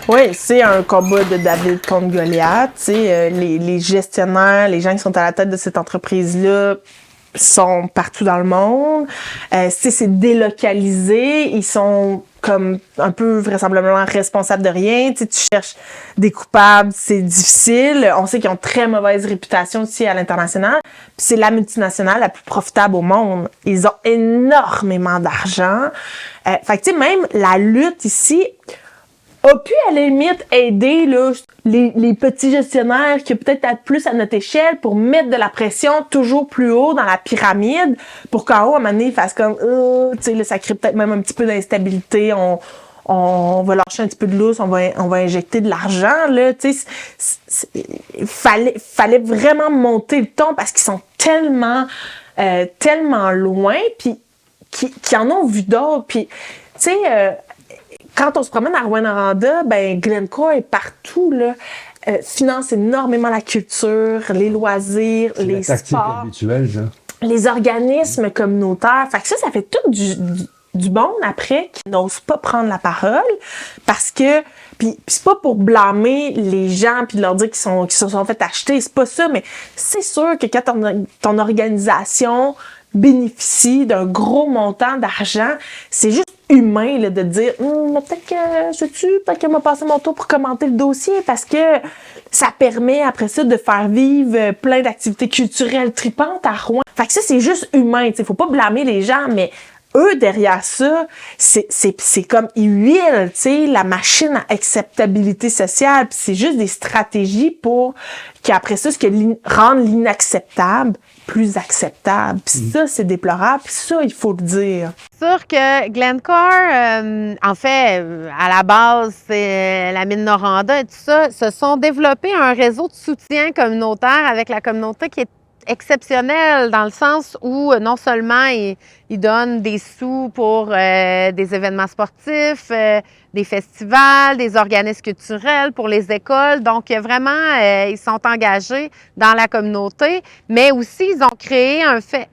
Oui, c'est un combat de David contre Goliath. Les gestionnaires, les gens qui sont à la tête de cette entreprise-là sont partout dans le monde. C'est délocalisé. Ils sont comme un peu vraisemblablement responsables de rien. Tu cherches des coupables, c'est difficile. On sait qu'ils ont très mauvaise réputation aussi à l'international. Puis c'est la multinationale la plus profitable au monde. Ils ont énormément d'argent. Fait que tu sais, même la lutte ici a pu, à la limite, aider là, les petits gestionnaires qui peut-être être plus à notre échelle pour mettre de la pression toujours plus haut dans la pyramide pour qu'en haut, à un moment donné, ils fassent comme tu sais, là, ça crée peut-être même un petit peu d'instabilité, on va lâcher un petit peu de lousse, on va injecter de l'argent, là, tu sais. Il fallait vraiment monter le ton parce qu'ils sont tellement loin, puis qui en ont vu d'autres, puis, tu sais, quand on se promène à Rouyn-Noranda, ben Glencore est partout, là. Finance énormément la culture, les loisirs, les sports. Habituelle, ça. Les organismes communautaires. Fait que ça fait tout du monde après qui n'osent pas prendre la parole parce que puis c'est pas pour blâmer les gens puis de leur dire qu'ils se sont fait acheter, c'est pas ça, mais c'est sûr que quand ton organisation bénéficie d'un gros montant d'argent, c'est juste humain là, de dire mais peut-être que m'a passé mon tour pour commenter le dossier parce que ça permet après ça de faire vivre plein d'activités culturelles tripantes à Rouen. Fait que ça, c'est juste humain, tu sais, faut pas blâmer les gens, mais eux, derrière ça, c'est comme ils huilent, tu sais, la machine à acceptabilité sociale, puis c'est juste des stratégies pour qu'après ça, rendre l'inacceptable plus acceptable. Puis ça, c'est déplorable. Puis ça, il faut le dire. C'est sûr que Glencore, en fait, à la base, c'est la mine Noranda et tout ça, se sont développés un réseau de soutien communautaire avec la communauté qui est exceptionnel dans le sens où non seulement ils donnent des sous pour des événements sportifs, des festivals, des organismes culturels pour les écoles. Donc, vraiment, ils sont engagés dans la communauté, mais aussi, ils ont créé un fait.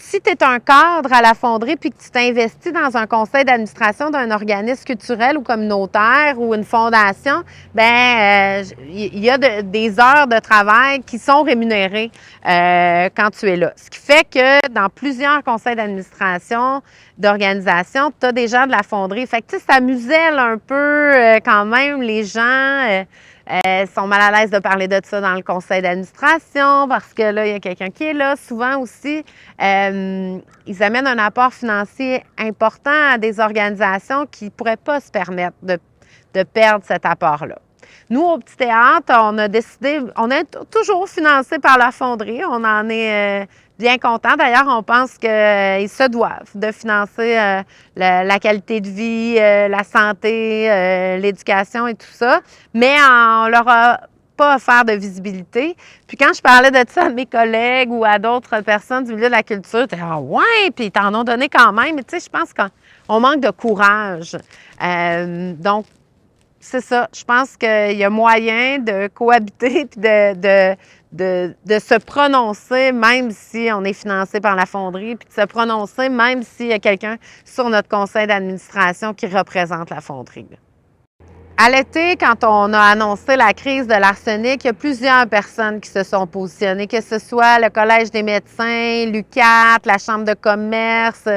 Si tu es un cadre à la fonderie puis que tu t'investis dans un conseil d'administration d'un organisme culturel ou communautaire ou une fondation, ben il y a des heures de travail qui sont rémunérées quand tu es là. Ce qui fait que dans plusieurs conseils d'administration d'organisation, tu as des gens de la fonderie. Fait que ça muselle un peu quand même les gens. Sont mal à l'aise de parler de ça dans le conseil d'administration parce que là, il y a quelqu'un qui est là. Souvent aussi, ils amènent un apport financier important à des organisations qui ne pourraient pas se permettre de perdre cet apport-là. Nous, au Petit Théâtre, on a décidé, on est toujours financé par la fonderie. On en est bien content. D'ailleurs, on pense qu'ils se doivent de financer la qualité de vie, la santé, l'éducation et tout ça. Mais on leur a pas offert de visibilité. Puis quand je parlais de ça à mes collègues ou à d'autres personnes du milieu de la culture, ils disaient « Ah ouais! » Puis ils t'en ont donné quand même. Mais tu sais, je pense qu'on manque de courage. Donc, c'est ça. Je pense qu'il y a moyen de cohabiter puis de se prononcer même si on est financé par la fonderie, puis de se prononcer même s'il y a quelqu'un sur notre conseil d'administration qui représente la fonderie. À l'été, quand on a annoncé la crise de l'arsenic, il y a plusieurs personnes qui se sont positionnées, que ce soit le Collège des médecins, l'UQAT, la Chambre de commerce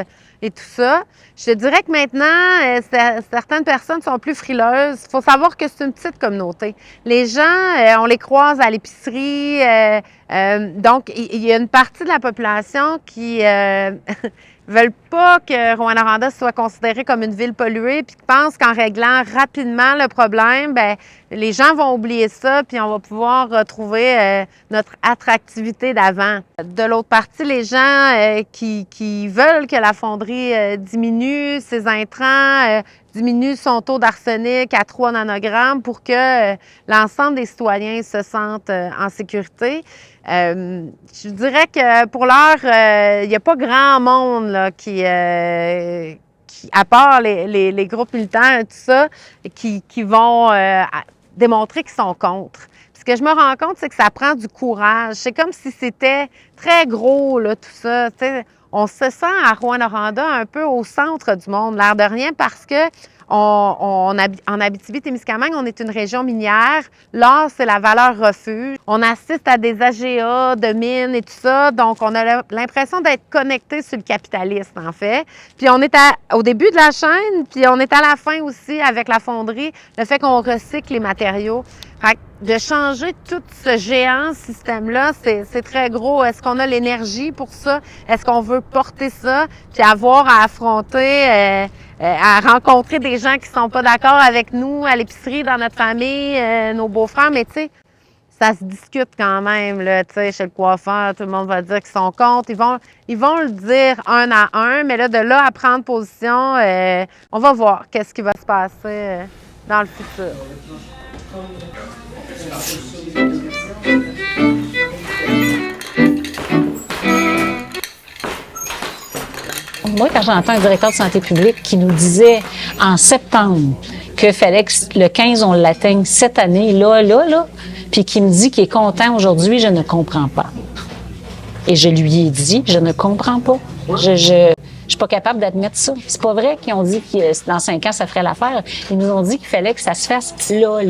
et tout ça. Je te dirais que maintenant, certaines personnes sont plus frileuses. Il faut savoir que c'est une petite communauté. Les gens, on les croise à l'épicerie. Donc, il y a une partie de la population qui veulent pas que Rouyn-Noranda soit considérée comme une ville polluée, puis pensent qu'en réglant rapidement le problème, ben les gens vont oublier ça, puis on va pouvoir retrouver notre attractivité d'avant. De l'autre partie, les gens qui veulent que la fonderie diminue ses intrants, diminue son taux d'arsenic à 3 nanogrammes pour que l'ensemble des citoyens se sentent en sécurité. Je dirais que pour l'heure, il n'y a pas grand monde là, qui, à part les groupes militaires et tout ça, qui vont démontrer qu'ils sont contre. Ce que je me rends compte, c'est que ça prend du courage. C'est comme si c'était très gros, là, tout ça. T'sais, on se sent à Rouyn-Noranda un peu au centre du monde, l'air de rien, parce que en Abitibi-Témiscamingue, on est une région minière. L'or, c'est la valeur refuge. On assiste à des AGA de mines et tout ça. Donc, on a l'impression d'être connecté sur le capitalisme, en fait. Puis, on est au début de la chaîne, puis on est à la fin aussi avec la fonderie, le fait qu'on recycle les matériaux. Fait que de changer tout ce géant système-là, c'est très gros. Est-ce qu'on a l'énergie pour ça? Est-ce qu'on veut porter ça? Puis avoir à affronter, à rencontrer des gens qui sont pas d'accord avec nous à l'épicerie, dans notre famille, nos beaux-frères. Mais tu sais, ça se discute quand même, là, tu sais, chez le coiffeur, tout le monde va dire qu'ils sont contre. Ils vont le dire un à un, mais là, de là à prendre position, on va voir qu'est-ce qui va se passer dans le futur. Moi, quand j'entends un directeur de santé publique qui nous disait en septembre qu'il fallait que le 15, on l'atteigne cette année, là, puis qui me dit qu'il est content aujourd'hui, je ne comprends pas. Et je lui ai dit, je ne comprends pas. Je suis pas capable d'admettre ça. C'est pas vrai qu'ils ont dit que dans 5 ans, ça ferait l'affaire. Ils nous ont dit qu'il fallait que ça se fasse là.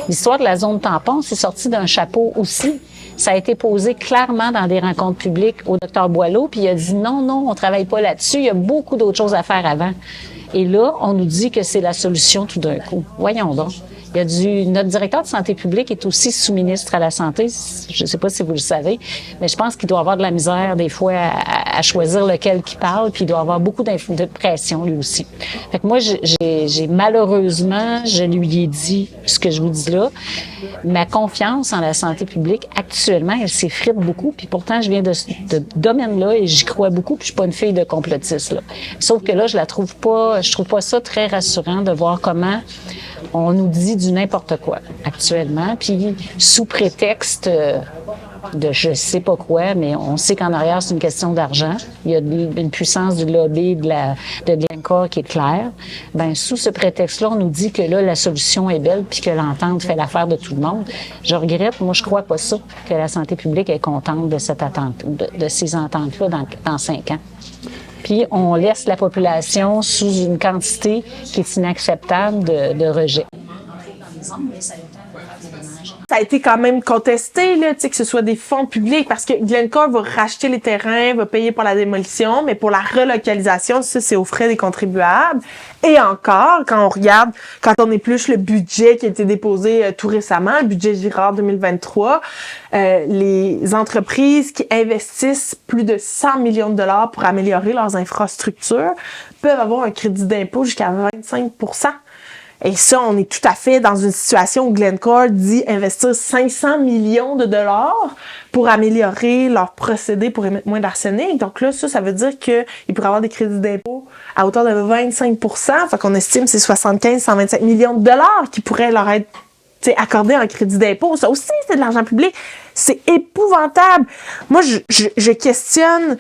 L'histoire de la zone tampon, c'est sorti d'un chapeau aussi. Ça a été posé clairement dans des rencontres publiques au Dr Boileau, puis il a dit non, on travaille pas là-dessus, il y a beaucoup d'autres choses à faire avant. Et là, on nous dit que c'est la solution tout d'un coup. Voyons donc. Il y a notre directeur de santé publique est aussi sous-ministre à la santé. Je ne sais pas si vous le savez, mais je pense qu'il doit avoir de la misère des fois à choisir lequel qui parle, puis il doit avoir beaucoup de pression lui aussi. Fait que moi, j'ai malheureusement, je lui ai dit ce que je vous dis là. Ma confiance en la santé publique actuellement, elle s'effrite beaucoup, puis pourtant je viens de domaine-là et j'y crois beaucoup, puis je suis pas une fille de complotiste là. Sauf que là, je trouve pas ça très rassurant de voir comment on nous dit du n'importe quoi actuellement, puis sous prétexte de je sais pas quoi, mais on sait qu'en arrière, c'est une question d'argent. Il y a une puissance du lobby de Glencore qui est claire. Ben sous ce prétexte-là, on nous dit que là, la solution est belle puis que l'entente fait l'affaire de tout le monde. Je regrette, moi, je crois pas ça, que la santé publique est contente de cette attente, de ces ententes-là dans 5 ans. Puis on laisse la population sous une quantité qui est inacceptable de rejet. Ça a été quand même contesté, là, que ce soit des fonds publics, parce que Glencore va racheter les terrains, va payer pour la démolition, mais pour la relocalisation, ça, c'est aux frais des contribuables. Et encore, quand on épluche le budget qui a été déposé tout récemment, le budget Girard 2023, les entreprises qui investissent plus de 100 millions de dollars pour améliorer leurs infrastructures peuvent avoir un crédit d'impôt jusqu'à 25%. Et ça, on est tout à fait dans une situation où Glencore dit investir 500 millions de dollars pour améliorer leurs procédés pour émettre moins d'arsenic. Donc là, ça veut dire qu'ils pourraient avoir des crédits d'impôt à hauteur de 25%. Fait qu'on estime que c'est 75-125 millions de dollars qui pourraient leur être accordés en crédit d'impôt. Ça aussi, c'est de l'argent public. C'est épouvantable. Moi, je questionne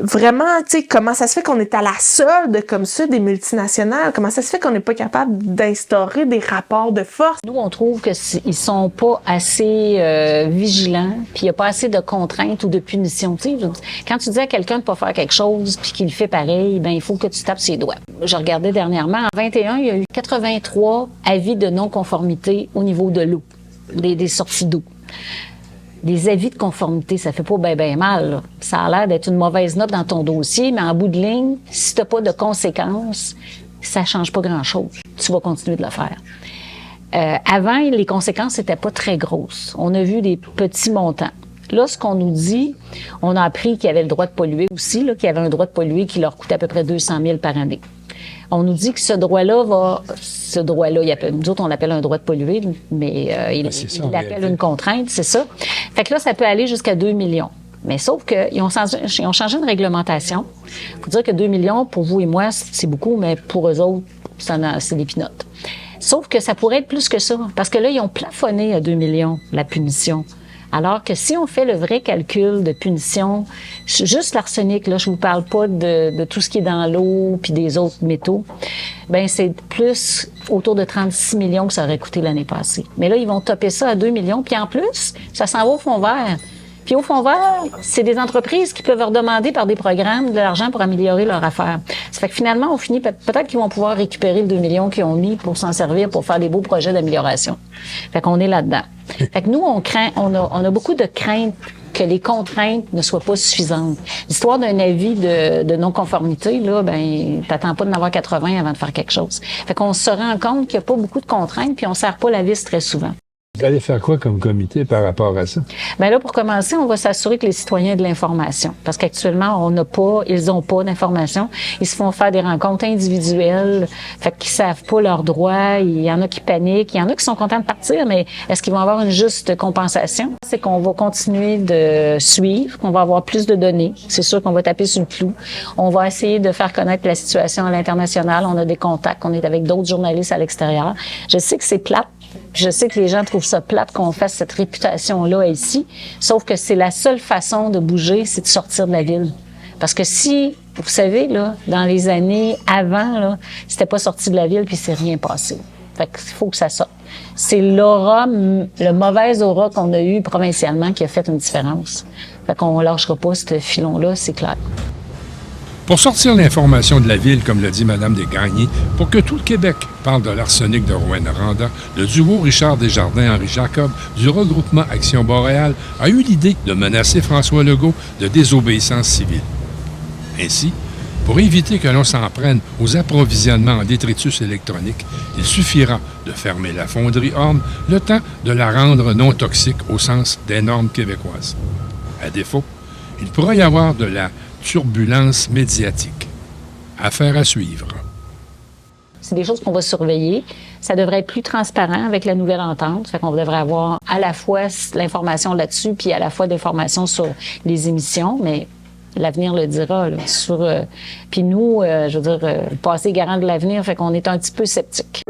vraiment, tu sais, comment ça se fait qu'on est à la solde comme ça des multinationales? Comment ça se fait qu'on n'est pas capable d'instaurer des rapports de force? Nous, on trouve que ils sont pas assez vigilants, puis il n'y a pas assez de contraintes ou de punitions. Tu sais, quand tu dis à quelqu'un de pas faire quelque chose puis qu'il fait pareil, ben il faut que tu tapes ses doigts. Je regardais dernièrement, en 21, il y a eu 83 avis de non-conformité au niveau de l'eau, des sorties d'eau. Des avis de conformité, ça fait pas ben mal, là. Ça a l'air d'être une mauvaise note dans ton dossier, mais en bout de ligne, si t'as pas de conséquences, ça change pas grand-chose. Tu vas continuer de le faire. Avant, les conséquences n'étaient pas très grosses. On a vu des petits montants. Là, ce qu'on nous dit, on a appris qu'il y avait le droit de polluer aussi, là, qu'il y avait un droit de polluer qui leur coûtait à peu près 200 000 par année. On nous dit que ce droit-là, nous autres, on l'appelle un droit de polluer, mais il l'appelle une contrainte, c'est ça. Fait que là, ça peut aller jusqu'à 2 millions. Mais sauf qu'ils ont changé de réglementation. Faut dire que 2 millions, pour vous et moi, c'est beaucoup, mais pour eux autres, c'est des pinottes. Sauf que ça pourrait être plus que ça, parce que là, ils ont plafonné à 2 millions la punition. Alors que si on fait le vrai calcul de punition, juste l'arsenic, là, je vous parle pas de tout ce qui est dans l'eau puis des autres métaux, ben c'est plus autour de 36 millions que ça aurait coûté l'année passée. Mais là, ils vont topper ça à 2 millions, puis en plus, ça s'en va au fonds vert. Puis au fonds vert, c'est des entreprises qui peuvent leur demander par des programmes de l'argent pour améliorer leur affaire. Ça fait que finalement, on finit peut-être qu'ils vont pouvoir récupérer le 2 millions qu'ils ont mis pour s'en servir pour faire des beaux projets d'amélioration. Fait qu'on est là-dedans. Fait que nous, on a beaucoup de craintes que les contraintes ne soient pas suffisantes. L'histoire d'un avis de non-conformité, là, ben, t'attends pas d'en avoir 80 avant de faire quelque chose. Fait qu'on se rend compte qu'il n'y a pas beaucoup de contraintes puis on serre pas la vis très souvent. Vous allez faire quoi comme comité par rapport à ça? Bien là, pour commencer, on va s'assurer que les citoyens aient de l'information. Parce qu'actuellement, ils ont pas d'information. Ils se font faire des rencontres individuelles. Fait qu'ils savent pas leurs droits. Il y en a qui paniquent. Il y en a qui sont contents de partir, mais est-ce qu'ils vont avoir une juste compensation? C'est qu'on va continuer de suivre, qu'on va avoir plus de données. C'est sûr qu'on va taper sur le clou. On va essayer de faire connaître la situation à l'international. On a des contacts. On est avec d'autres journalistes à l'extérieur. Je sais que c'est plate. Je sais que les gens trouvent ça plate qu'on fasse cette réputation-là ici, sauf que c'est la seule façon de bouger, c'est de sortir de la ville. Parce que si, vous savez, là, dans les années avant, là, c'était pas sorti de la ville puis c'est rien passé. Fait qu'il faut que ça sorte. C'est l'aura, le mauvais aura qu'on a eu provincialement qui a fait une différence. Fait qu'on lâchera pas ce filon-là, c'est clair. Pour sortir l'information de la ville, comme l'a dit Mme Desgagnés, pour que tout le Québec parle de l'arsenic de Rouyn-Noranda, le duo Richard Desjardins-Henri Jacob du regroupement Action Boréal a eu l'idée de menacer François Legault de désobéissance civile. Ainsi, pour éviter que l'on s'en prenne aux approvisionnements en détritus électroniques, il suffira de fermer la fonderie Horn le temps de la rendre non toxique au sens des normes québécoises. À défaut, il pourrait y avoir de la turbulence médiatique. Affaire à suivre. C'est des choses qu'on va surveiller. Ça devrait être plus transparent avec la nouvelle entente. Fait qu'on devrait avoir à la fois l'information là-dessus, puis à la fois d'informations sur les émissions, mais l'avenir le dira. Là, puis nous, je veux dire, le passé est garant de l'avenir, fait qu'on est un petit peu sceptique.